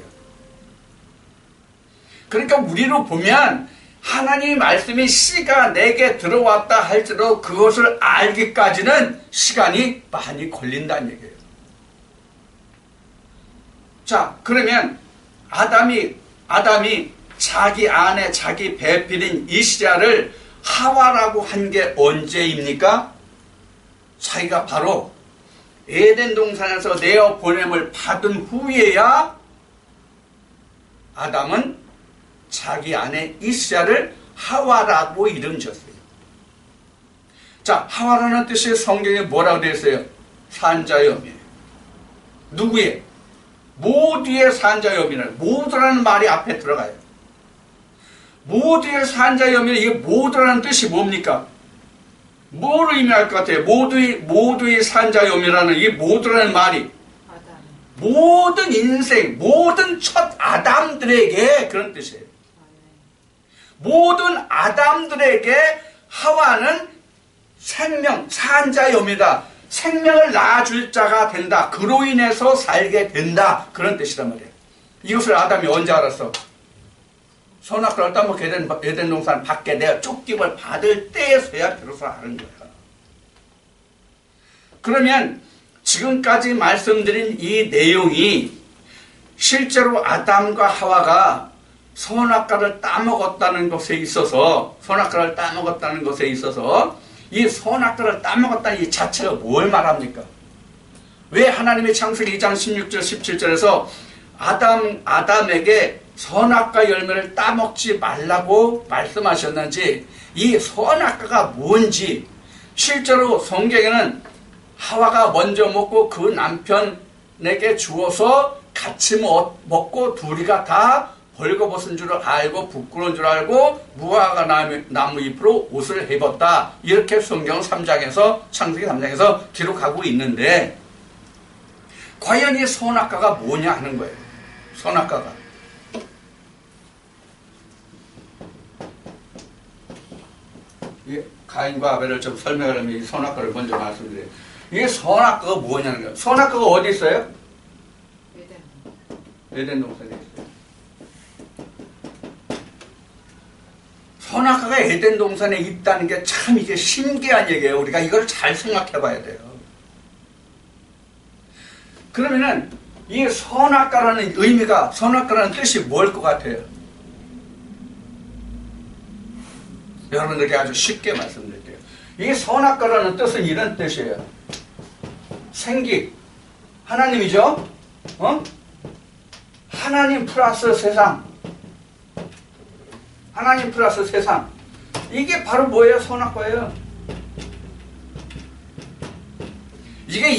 그러니까 우리로 보면 하나님의 말씀이 씨가 내게 들어왔다 할지라도 그것을 알기까지는 시간이 많이 걸린다는 얘기예요. 자, 그러면 아담이 자기 아내, 자기 배필인 이시라를 하와라고 한 게 언제입니까? 자기가 바로 에덴 동산에서 내어 보냄을 받은 후에야 아담은 자기 아내 이시라를 하와라고 이름 지었어요. 자, 하와라는 뜻이 성경에 뭐라고 되어 있어요? 산자염이에요. 누구의? 모두의 산자염이라는, 모두라는 말이 앞에 들어가요. 모두의 산자염이라는, 이게 모두라는 뜻이 뭡니까? 뭐를 의미할 것 같아요? 모두의 산자염이라는 이 모두라는 말이 모든 인생, 모든 첫 아담들에게 그런 뜻이에요. 모든 아담들에게 하와는 생명, 산자염이다. 생명을 낳아줄 자가 된다. 그로 인해서 살게 된다. 그런 뜻이란 말이에요. 이것을 아담이 언제 알았어? 선악과를 따먹고 에덴 동산 밖에 내가 쫓김을 받을 때에서야 비로소 아는 거야. 그러면 지금까지 말씀드린 이 내용이 실제로 아담과 하와가 선악과를 따먹었다는 것에 있어서 이 선악과를 따먹었다는 이 자체가 뭘 말합니까? 왜 하나님의 창세기 2장 16절 17절에서 아담에게 선악과 열매를 따먹지 말라고 말씀하셨는지, 이 선악과가 뭔지, 실제로 성경에는 하와가 먼저 먹고 그 남편에게 주어서 같이 먹고 둘이가 다 벌거벗은 줄 알고 부끄러운 줄 알고 무화과 나무 잎으로 옷을 입었다. 이렇게 성경 3장에서 창세기 3장에서 기록하고 있는데, 과연 이 선악과가 뭐냐 하는 거예요. 선악과가 가인과 아벨을 좀 설명하려면 이 선악과를 먼저 말씀드려요. 이게 선악과가 뭐냐는 거예요. 선악과가 어디 있어요? 에덴 동산에 있어요. 선악과가 에덴 동산에 있다는 게 참 이게 신기한 얘기예요. 우리가 이걸 잘 생각해 봐야 돼요. 그러면은 이 선악과라는 의미가, 선악과라는 뜻이 뭘 것 같아요? 여러분들께 아주 쉽게 말씀드릴게요. 이 선악과라는 뜻은 이런 뜻이에요. 생기, 하나님이죠? 하나님 플러스 세상. 하나님 플러스 세상. 이게 바로 뭐예요? 선악과예요. 이게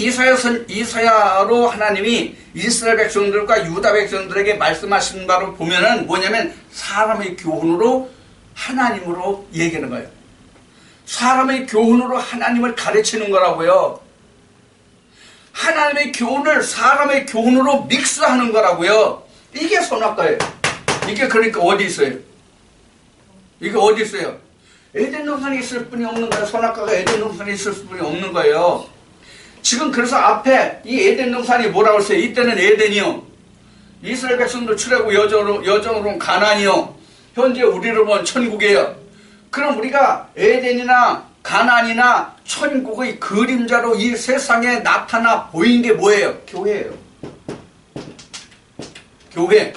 이사야로 하나님이 이스라엘 백성들과 유다 백성들에게 말씀하신 바로 보면은 뭐냐면 사람의 교훈으로 하나님으로 얘기하는 거예요. 사람의 교훈으로 하나님을 가르치는 거라고요. 하나님의 교훈을 사람의 교훈으로 믹스하는 거라고요. 이게 선악과예요. 이게 그러니까 어디 있어요? 이게 어디 있어요? 에덴 동산에 있을 뿐이 없는 거예요. 선악과가 에덴 동산에 있을 뿐이 없는 거예요. 지금 그래서 앞에 이 에덴 동산이 뭐라고 했어요? 이때는 에덴이요. 이스라엘 백성들 출애굽 여정으로 가나안이요. 현재 우리로 보면 천국이에요. 그럼 우리가 에덴이나 가나안이나 천국의 그림자로 이 세상에 나타나 보인 게 뭐예요? 교회예요. 교회.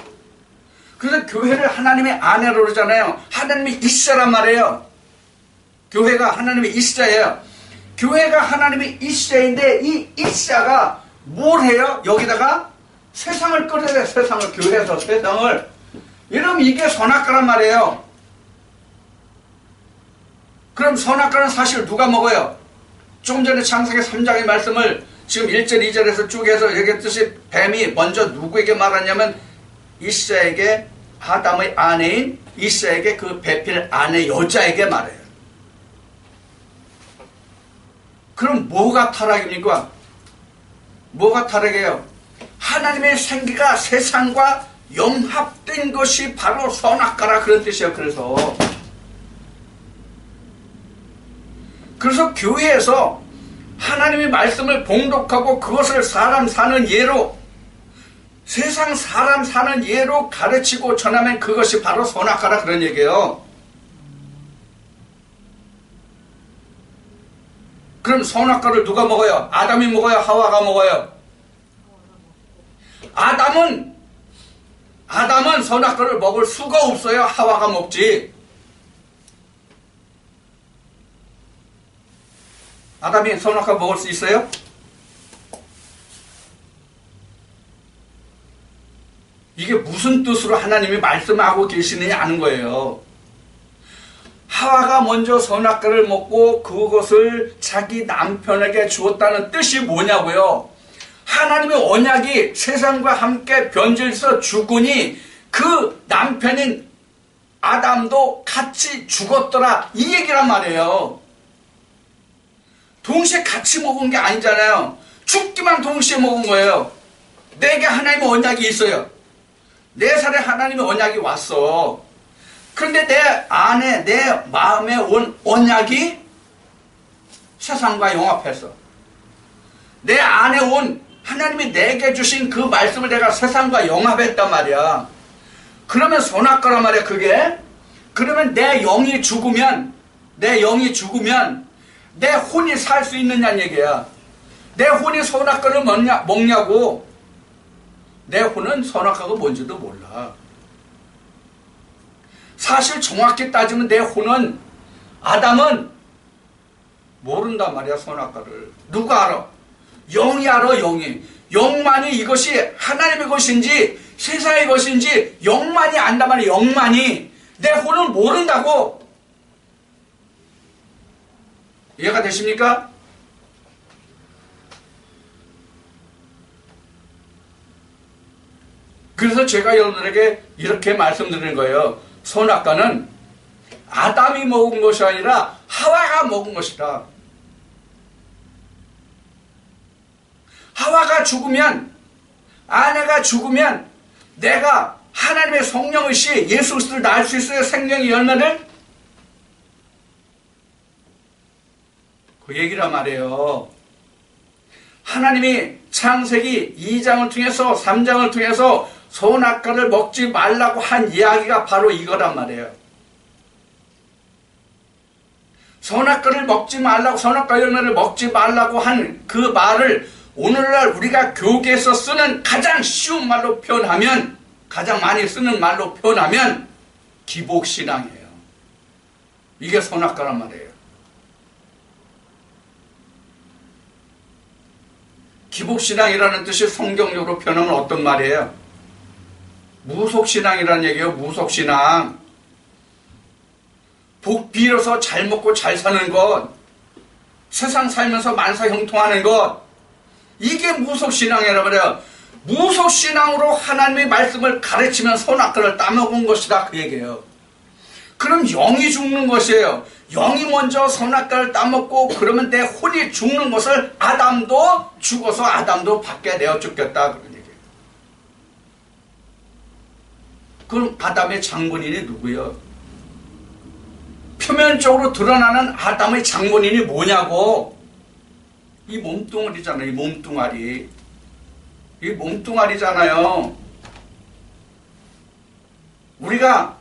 그래서 교회를 하나님의 아내로 그러잖아요. 하나님의 이시자란 말이에요. 교회가 하나님의 이시자예요. 교회가 하나님의 이시자인데 이 이시자가 뭘 해요? 여기다가 세상을 끌어내요. 세상을, 교회에서 세상을. 이러면 이게 선악과란 말이에요. 그럼 선악과는 사실 누가 먹어요? 조금 전에 창세기 3장의 말씀을 지금 1절 2절에서 쭉 해서 얘기했듯이 뱀이 먼저 누구에게 말하냐면 이샤에게, 아담의 아내인 이샤에게, 그 배필 아내 여자에게 말해요. 그럼 뭐가 타락입니까? 뭐가 타락이에요? 하나님의 생기가 세상과 영합된 것이 바로 선악과라, 그런 뜻이에요. 그래서 교회에서 하나님의 말씀을 봉독하고 그것을 사람 사는 예로, 세상 사람 사는 예로 가르치고 전하면 그것이 바로 선악과라, 그런 얘기예요. 그럼 선악과를 누가 먹어요? 아담이 먹어요? 하와가 먹어요? 아담은 선악과를 먹을 수가 없어요. 하와가 먹지. 아담이 선악과 먹을 수 있어요? 이게 무슨 뜻으로 하나님이 말씀하고 계시느냐 아는 거예요. 하와가 먼저 선악과를 먹고 그것을 자기 남편에게 주었다는 뜻이 뭐냐고요? 하나님의 언약이 세상과 함께 변질해서 죽으니 그 남편인 아담도 같이 죽었더라, 이 얘기란 말이에요. 동시에 같이 먹은 게 아니잖아요. 죽기만 동시에 먹은 거예요. 내게 하나님의 언약이 있어요. 내 살에 하나님의 언약이 왔어. 그런데 내 안에, 내 마음에 온 언약이 세상과 영합했어. 내 안에 온 하나님이 내게 주신 그 말씀을 내가 세상과 영합했단 말이야. 그러면 선악과란 말이야, 그게. 그러면 내 영이 죽으면 내 혼이 살 수 있느냐는 얘기야. 내 혼이 선악과를 먹냐고. 내 혼은 선악과가 뭔지도 몰라. 사실 정확히 따지면 내 혼은, 아담은 모른단 말이야, 선악과를. 누가 알아? 영이 알아, 영이. 영만이 이것이 하나님의 것인지 세상의 것인지 영만이 안단 말이야, 영만이. 내 혼은 모른다고. 이해가 되십니까? 그래서 제가 여러분들에게 이렇게 말씀드리는 거예요. 선악과는 아담이 먹은 것이 아니라 하와가 먹은 것이다. 하와가 죽으면, 아내가 죽으면 내가 하나님의 성령의시 예수 그리스도를 낳을 수 있어요? 생명의 열매를? 그 얘기란 말이에요. 하나님이 창세기 2장을 통해서 3장을 통해서 선악과를 먹지 말라고 한 이야기가 바로 이거란 말이에요. 선악과를 먹지 말라고, 선악과 열매를 먹지 말라고 한 그 말을 오늘날 우리가 교계에서 쓰는 가장 쉬운 말로 표현하면, 가장 많이 쓰는 말로 표현하면 기복신앙이에요. 이게 선악과란 말이에요. 기복신앙이라는 뜻이 성경적으로 표현하면 어떤 말이에요? 무속신앙이라는 얘기예요. 무속신앙. 복 빌어서 잘 먹고 잘 사는 것, 세상 살면서 만사 형통하는 것, 이게 무속신앙이란 말이에요. 무속신앙으로 하나님의 말씀을 가르치면 선악과를 따먹은 것이다, 그 얘기예요. 그럼 영이 죽는 것이에요. 영이 먼저 선악과를 따먹고 그러면 내 혼이 죽는 것을 아담도 죽어서 아담도 밖에 내어 죽겠다, 그런 얘기예요. 그럼 아담의 장본인이 누구예요? 표면적으로 드러나는 아담의 장본인이 뭐냐고. 이 몸뚱아리잖아요. 이 몸뚱아리. 이 몸뚱아리잖아요. 우리가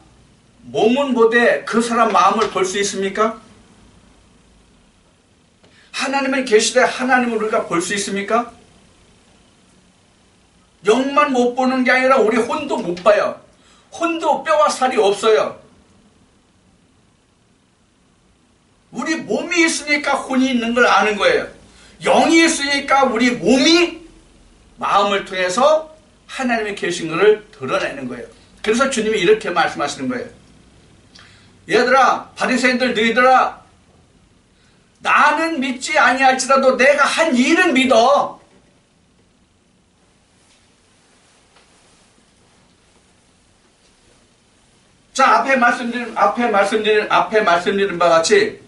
몸은 보되 그 사람 마음을 볼 수 있습니까? 하나님은 계시되 하나님을 우리가 볼 수 있습니까? 영만 못 보는 게 아니라 우리 혼도 못 봐요. 혼도 뼈와 살이 없어요. 우리 몸이 있으니까 혼이 있는 걸 아는 거예요. 영이 있으니까 우리 몸이 마음을 통해서 하나님의 계신 것을 드러내는 거예요. 그래서 주님이 이렇게 말씀하시는 거예요. 얘들아, 바리새인들, 너희들아, 나는 믿지 아니할지라도 내가 한 일은 믿어. 자, 앞에 말씀드린 바와 같이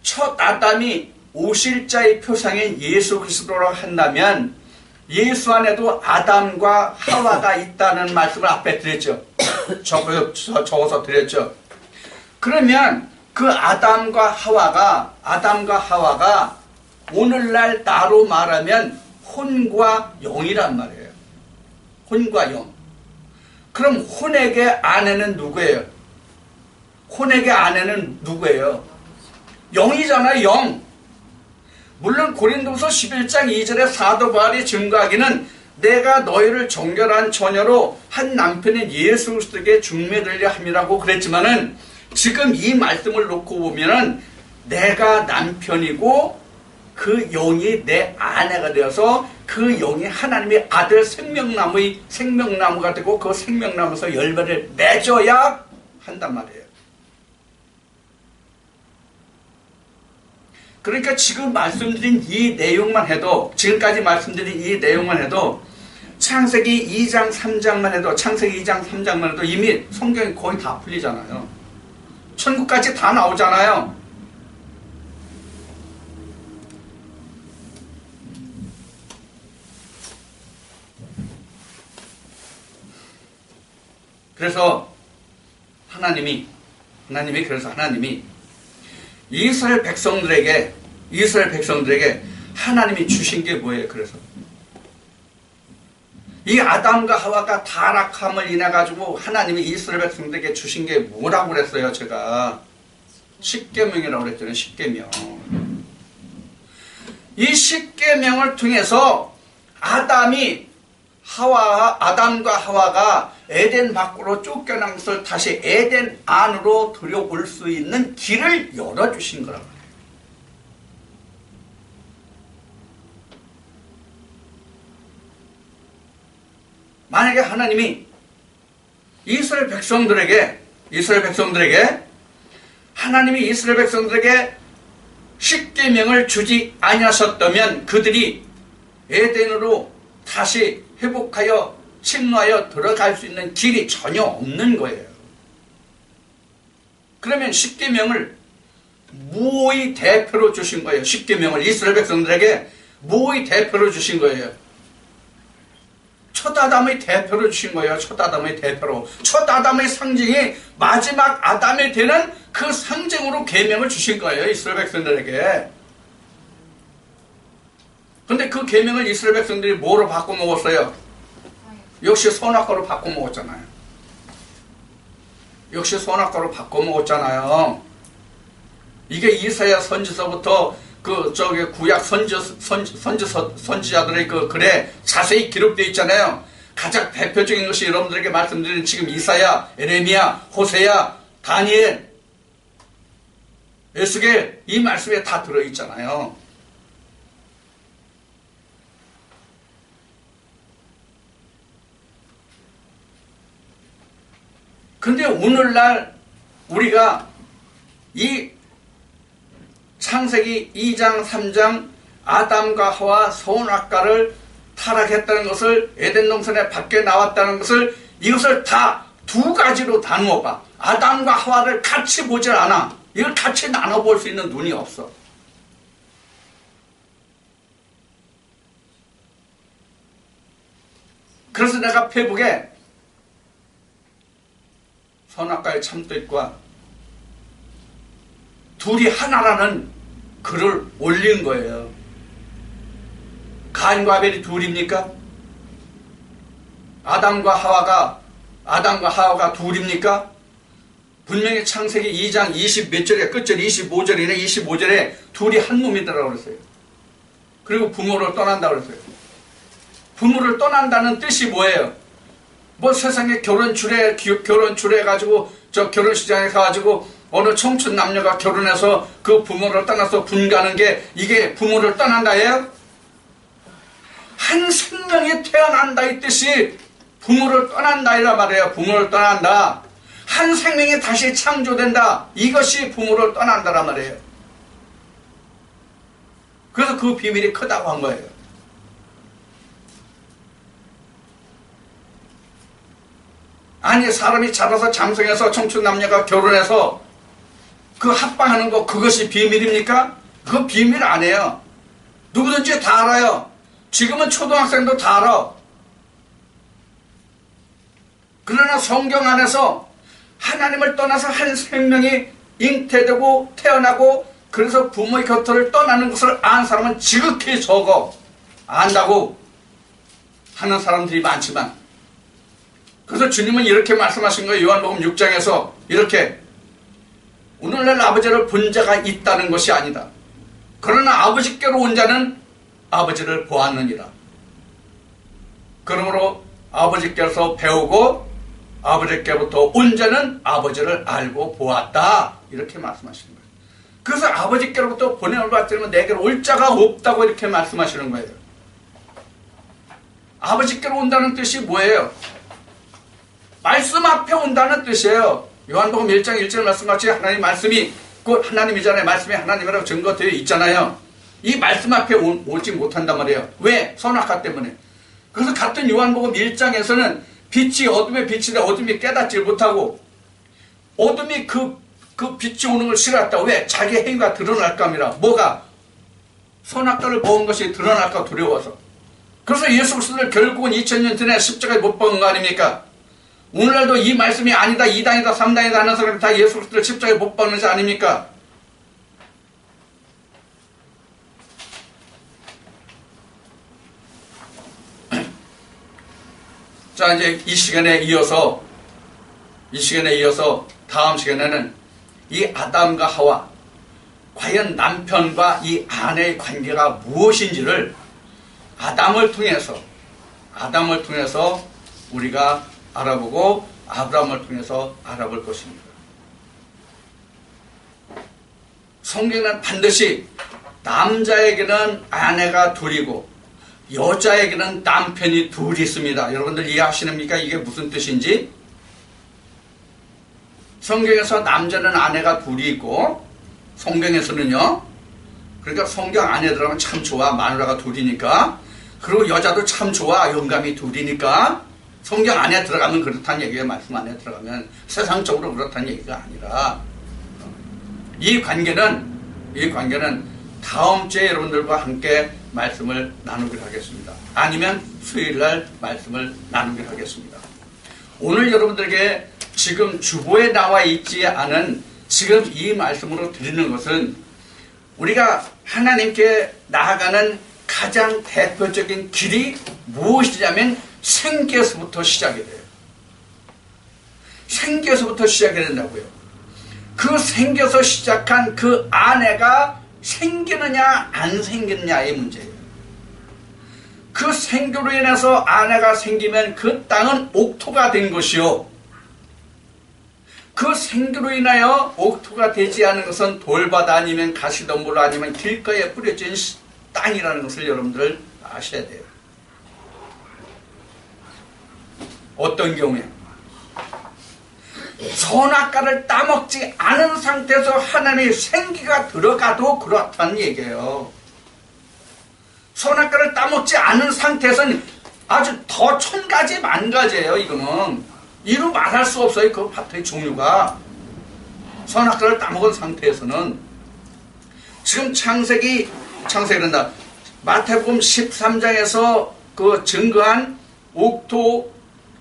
첫 아담이 오실자의 표상인 예수 그리스도라고 한다면 예수 안에도 아담과 하와가 있다는 말씀을 앞에 드렸죠. 적어서 드렸죠. 그러면 그 아담과 하와가 오늘날 나로 말하면 혼과 영이란 말이에요. 혼과 영. 그럼 혼에게 아내는 누구예요? 혼에게 아내는 누구예요? 영이잖아요, 영. 물론 고린도서 11장 2절에 사도 바울이 증거하기는 내가 너희를 정결한 처녀로 한 남편인 예수 그리스도에게 중매되려 함이라고 그랬지만은 지금 이 말씀을 놓고 보면은 내가 남편이고 그 영이 내 아내가 되어서 그 영이 하나님의 아들 생명나무가 되고 그 생명나무에서 열매를 맺어야 한단 말이에요. 그러니까 지금 말씀드린 이 내용만 해도, 지금까지 말씀드린 이 내용만 해도, 창세기 2장 3장만 해도 이미 성경이 거의 다 풀리잖아요. 천국까지 다 나오잖아요. 그래서 하나님이 이스라엘 백성들에게 하나님이 주신 게 뭐예요? 그래서 이 아담과 하와가 타락함을 인해 가지고 하나님이 이스라엘 백성들에게 주신 게 뭐라고 그랬어요? 제가 십계명이라고 그랬잖아요. 십계명. 이 십계명을 통해서 아담과 하와가 에덴 밖으로 쫓겨난 것을 다시 에덴 안으로 들여올 수 있는 길을 열어주신 거란 말이에요. 만약에 하나님이 이스라엘 백성들에게 하나님이 이스라엘 백성들에게 십계명을 주지 아니하셨다면 그들이 에덴으로 다시 회복하여 침노하여 들어갈 수 있는 길이 전혀 없는 거예요. 그러면 십계명을 무의 대표로 주신 거예요. 십계명을 이스라엘 백성들에게 무의 대표로 주신 거예요. 첫 아담의 대표로 주신 거예요. 첫 아담의 대표로. 첫 아담의 상징이 마지막 아담이 되는 그 상징으로 계명을 주신 거예요. 이스라엘 백성들에게. 근데 그 계명을 이스라엘 백성들이 뭐로 바꿔 먹었어요? 역시 선악과로 바꿔 먹었잖아요. 이게 이사야 선지서부터 구약 선지자들의 글에 자세히 기록되어 있잖아요. 가장 대표적인 것이 여러분들에게 말씀드린 지금 이사야, 에레미야, 호세야, 다니엘, 에스겔 이 말씀에 다 들어있잖아요. 근데 오늘날 우리가 이 창세기 2장 3장 아담과 하와 선악과를 타락했다는 것을 에덴 동산에 밖에 나왔다는 것을 이것을 다 두 가지로 나누어 봐. 아담과 하와를 같이 보질 않아. 이걸 같이 나눠볼 수 있는 눈이 없어. 그래서 내가 페북에 선악과의 참뜻과 둘이 하나라는 글을 올린 거예요. 가인과 아벨이 둘입니까? 아담과 하와가 둘입니까? 분명히 창세기 2장 20 몇 절에 끝절 25절이네. 25절에 둘이 한 몸이더라고 그랬어요. 그리고 부모를 떠난다고 그랬어요. 부모를 떠난다는 뜻이 뭐예요? 뭐 세상에 결혼 주례해가지고 결혼시장에 가가지고 어느 청춘 남녀가 결혼해서 그 부모를 떠나서 분가하는 게 이게 부모를 떠난다예요? 한 생명이 태어난다 이 뜻이 부모를 떠난다 이란 말이에요. 부모를 떠난다. 한 생명이 다시 창조된다. 이것이 부모를 떠난다란 말이에요. 그래서 그 비밀이 크다고 한 거예요. 아니 사람이 자라서 장성해서 청춘 남녀가 결혼해서 그 합방하는 거 그것이 비밀입니까? 그거 비밀 아니에요. 누구든지 다 알아요. 지금은 초등학생도 다 알아. 그러나 성경 안에서 하나님을 떠나서 한 생명이 잉태되고 태어나고 그래서 부모의 곁을 떠나는 것을 아는 사람은 지극히 적어. 안다고 하는 사람들이 많지만, 그래서 주님은 이렇게 말씀하신 거예요. 요한복음 6장에서 이렇게, 오늘날 아버지를 본 자가 있다는 것이 아니다. 그러나 아버지께로 온 자는 아버지를 보았느니라. 그러므로 아버지께서 배우고 아버지께로부터 온 자는 아버지를 알고 보았다. 이렇게 말씀하시는 거예요. 그래서 아버지께로부터 보냄을 받으면 내게로 올 자가 없다고 이렇게 말씀하시는 거예요. 아버지께로 온다는 뜻이 뭐예요? 말씀 앞에 온다는 뜻이에요. 요한복음 1장 1절 말씀같이 하나님 말씀이 곧 하나님이잖아요. 말씀이 하나님이라고 증거되어 있잖아요. 이 말씀 앞에 오지 못한단 말이에요. 왜? 선악과 때문에. 그래서 같은 요한복음 1장에서는 빛이 어둠의 빛이다. 어둠이 깨닫지 못하고 어둠이 그 빛이 오는 걸 싫어했다. 왜? 자기 행위가 드러날까 합니다. 뭐가? 선악과를 먹은 것이 드러날까 두려워서. 그래서 예수 그리스도를 결국은 2000년 전에 십자가에 못 박은 거 아닙니까? 오늘날도 이 말씀이 아니다, 2단이다, 3단이다 하는 사람이 다 예수 그리스도를 십자가에 못 박는 자 아닙니까? 자, 이제 이 시간에 이어서 다음 시간에는 이 아담과 하와, 과연 남편과 이 아내의 관계가 무엇인지를 아담을 통해서 우리가 알아보고 아브라함을 통해서 알아볼 것입니다. 성경은 반드시 남자에게는 아내가 둘이고 여자에게는 남편이 둘이 있습니다. 여러분들 이해하시십니까? 이게 무슨 뜻인지? 성경에서 남자는 아내가 둘이 있고 성경에서는요, 그러니까 성경 안에 들어가면 참 좋아, 마누라가 둘이니까. 그리고 여자도 참 좋아, 영감이 둘이니까. 성경 안에 들어가면 그렇다는 얘기예요. 말씀 안에 들어가면. 세상적으로 그렇다는 얘기가 아니라, 이 관계는 다음 주에 여러분들과 함께 말씀을 나누기로 하겠습니다. 아니면 수요일날 말씀을 나누기로 하겠습니다. 오늘 여러분들에게 지금 주보에 나와 있지 않은 지금 이 말씀으로 드리는 것은, 우리가 하나님께 나아가는 가장 대표적인 길이 무엇이냐면 생계에서부터 시작이 돼요. 생계에서부터 시작이 된다고요. 그 생겨서 시작한 그 아내가 생기느냐 안 생기느냐의 문제예요. 그 생교로 인해서 아내가 생기면 그 땅은 옥토가 된 것이요, 그 생교로 인하여 옥토가 되지 않은 것은 돌바다 아니면 가시덤불 아니면 길가에 뿌려진 땅이라는 것을 여러분들 아셔야 돼요. 어떤 경우에 선악과를 따먹지 않은 상태에서 하나님의 생기가 들어가도 그렇다는 얘기예요. 선악과를 따먹지 않은 상태에서는 아주 더 천가지 만가지예요. 이거는 이루 말할 수 없어요. 그 밭의 종류가. 선악과를 따먹은 상태에서는 지금 창세기란다. 마태복음 13장에서 그 증거한 옥토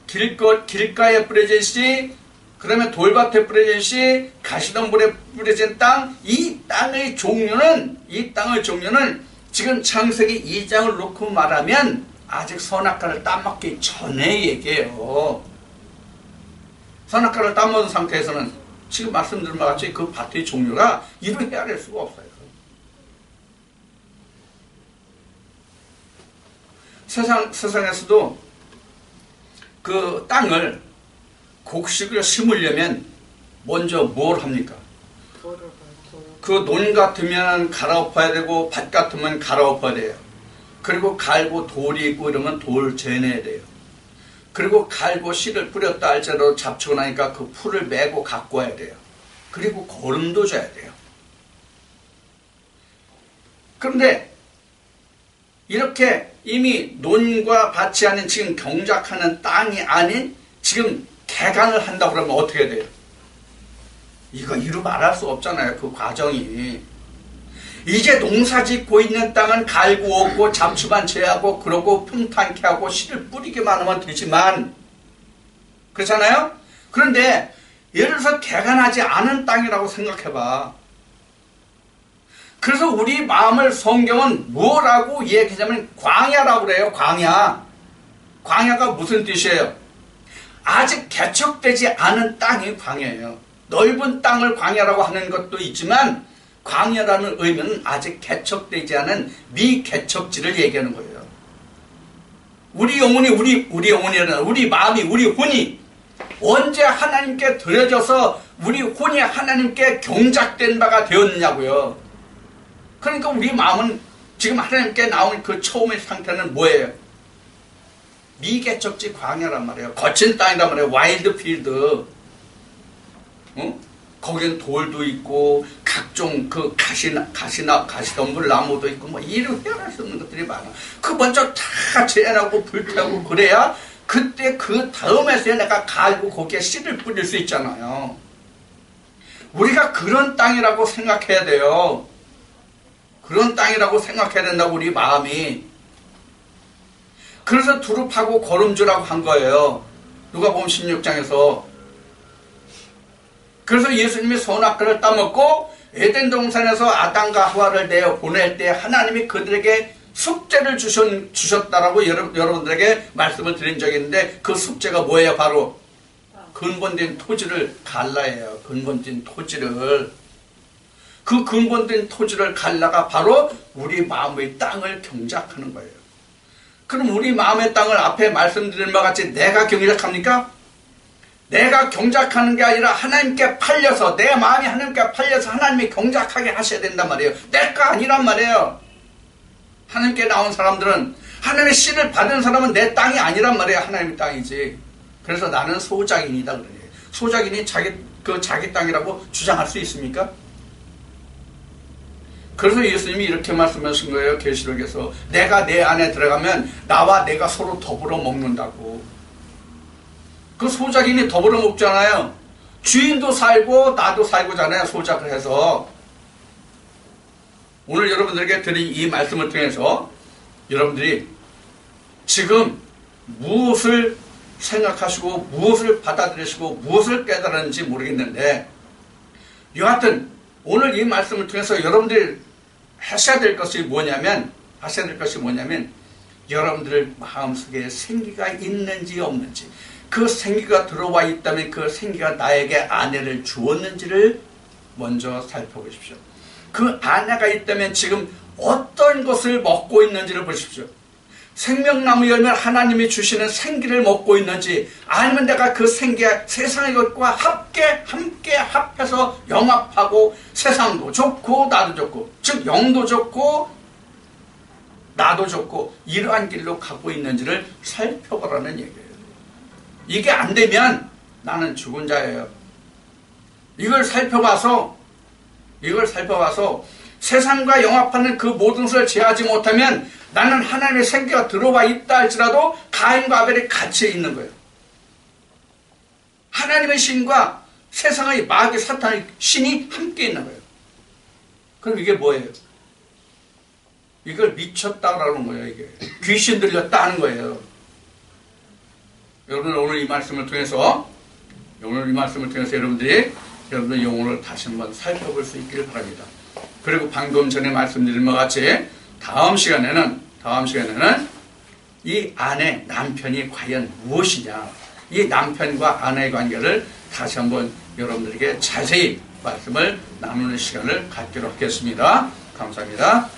길가에 뿌려진 씨, 그러면 돌밭에 뿌려진 씨, 가시덤불에 뿌려진 땅, 이 땅의 종류는 지금 창세기 2장을 놓고 말하면 아직 선악과를 따먹기 전에 얘기해요. 선악과를 따먹은 상태에서는 지금 말씀드린 것 같이 그 밭의 종류가 이루 헤아릴 수가 없어요. 세상에서도 그 땅을 곡식을 심으려면 먼저 뭘 합니까? 그 논 같으면 갈아엎어야 되고 밭 같으면 갈아엎어야 돼요. 그리고 갈고 돌이 있고 이러면 돌 재내야 돼요. 그리고 갈고 씨를 뿌렸다 할지라도 잡초가 나니까 그 풀을 메고 갖고 와야 돼요. 그리고 거름도 줘야 돼요. 그런데 이렇게 이미 논과 밭이 아닌 지금 경작하는 땅이 아닌 지금 개간을 한다고 그러면 어떻게 돼요? 이거 이루 말할 수 없잖아요. 그 과정이. 이제 농사 짓고 있는 땅은 갈고 얻고 잡초만 제하고 그러고 평탄케 하고 씨를 뿌리기만 하면 되지만, 그렇잖아요? 그런데 예를 들어서 개간하지 않은 땅이라고 생각해봐. 그래서 우리 마음을 성경은 뭐라고 얘기하냐면 광야라고 그래요. 광야. 광야가 무슨 뜻이에요? 아직 개척되지 않은 땅이 광야예요. 넓은 땅을 광야라고 하는 것도 있지만 광야라는 의미는 아직 개척되지 않은 미개척지를 얘기하는 거예요. 우리 영혼이 우리 영혼이라는 우리 마음이 우리 혼이 언제 하나님께 드려져서 우리 혼이 하나님께 경작된 바가 되었느냐고요. 그러니까 우리 마음은 지금 하나님께 나온 그 처음의 상태는 뭐예요? 미개척지 광야란 말이에요. 거친 땅이란 말이에요. 와일드 필드. 거기는 돌도 있고 각종 그 가시덤불 나무도 있고 뭐 이루 헤아릴 수 없는 것들이 많아. 그 먼저 다 재현하고 불태우고 그래야 그때 그 다음에서야 내가 갈고 거기에 씨를 뿌릴 수 있잖아요. 우리가 그런 땅이라고 생각해야 돼요. 그런 땅이라고 생각해야 된다고 우리 마음이. 그래서 두릅하고 거름주라고 한 거예요. 누가복음 16장에서. 그래서 예수님이 선악과를 따먹고 에덴 동산에서 아담과 하와를 내어 보낼 때 하나님이 그들에게 숙제를 주셨다라고 여러분들에게 말씀을 드린 적이 있는데, 그 숙제가 뭐예요? 바로 근본된 토지를 갈라예요. 근본된 토지를. 그 근본된 토지를 갈라가 바로 우리 마음의 땅을 경작하는 거예요. 그럼 우리 마음의 땅을 앞에 말씀드린 바와 같이 내가 경작합니까? 내가 경작하는 게 아니라 하나님께 팔려서, 내 마음이 하나님께 팔려서 하나님이 경작하게 하셔야 된단 말이에요. 내가 아니란 말이에요. 하나님께 나온 사람들은, 하나님의 씨를 받은 사람은 내 땅이 아니란 말이에요. 하나님의 땅이지. 그래서 나는 소작인이다 그래요. 소작인이 자기 땅이라고 주장할 수 있습니까? 그래서 예수님이 이렇게 말씀하신 거예요. 계시록에서 내가 내 안에 들어가면 나와 내가 서로 더불어 먹는다고. 그 소작인이 더불어 먹잖아요. 주인도 살고 나도 살고잖아요. 소작을 해서. 오늘 여러분들에게 드린 이 말씀을 통해서 여러분들이 지금 무엇을 생각하시고 무엇을 받아들이시고 무엇을 깨달았는지 모르겠는데, 여하튼 오늘 이 말씀을 통해서 여러분들이 하셔야 될 것이 뭐냐면 여러분들 마음속에 생기가 있는지 없는지, 그 생기가 들어와 있다면 그 생기가 나에게 아내를 주었는지를 먼저 살펴보십시오. 그 아내가 있다면 지금 어떤 것을 먹고 있는지를 보십시오. 생명나무 열면 하나님이 주시는 생기를 먹고 있는지, 아니면 내가 그 생기와 세상의 것과 함께 합해서 영합하고 세상도 좋고 나도 좋고, 즉 영도 좋고 나도 좋고 이러한 길로 가고 있는지를 살펴보라는 얘기예요. 이게 안 되면 나는 죽은 자예요. 이걸 살펴봐서 세상과 영합하는 그 모든 것을 제하지 못하면 나는 하나님의 생기가 들어와 있다 할지라도 가인과 아벨이 같이 있는 거예요. 하나님의 신과 세상의 마귀 사탄의 신이 함께 있는 거예요. 그럼 이게 뭐예요? 이걸 미쳤다라는 거예요. 이게 귀신 들렸다 하는 거예요. 여러분 오늘 이 말씀을 통해서 여러분들이 여러분의 영혼을 다시 한번 살펴볼 수 있기를 바랍니다. 그리고 방금 전에 말씀드린 것 같이 다음 시간에는 이 아내, 남편이 과연 무엇이냐, 이 남편과 아내의 관계를 다시 한번 여러분들에게 자세히 말씀을 나누는 시간을 갖기로 하겠습니다. 감사합니다.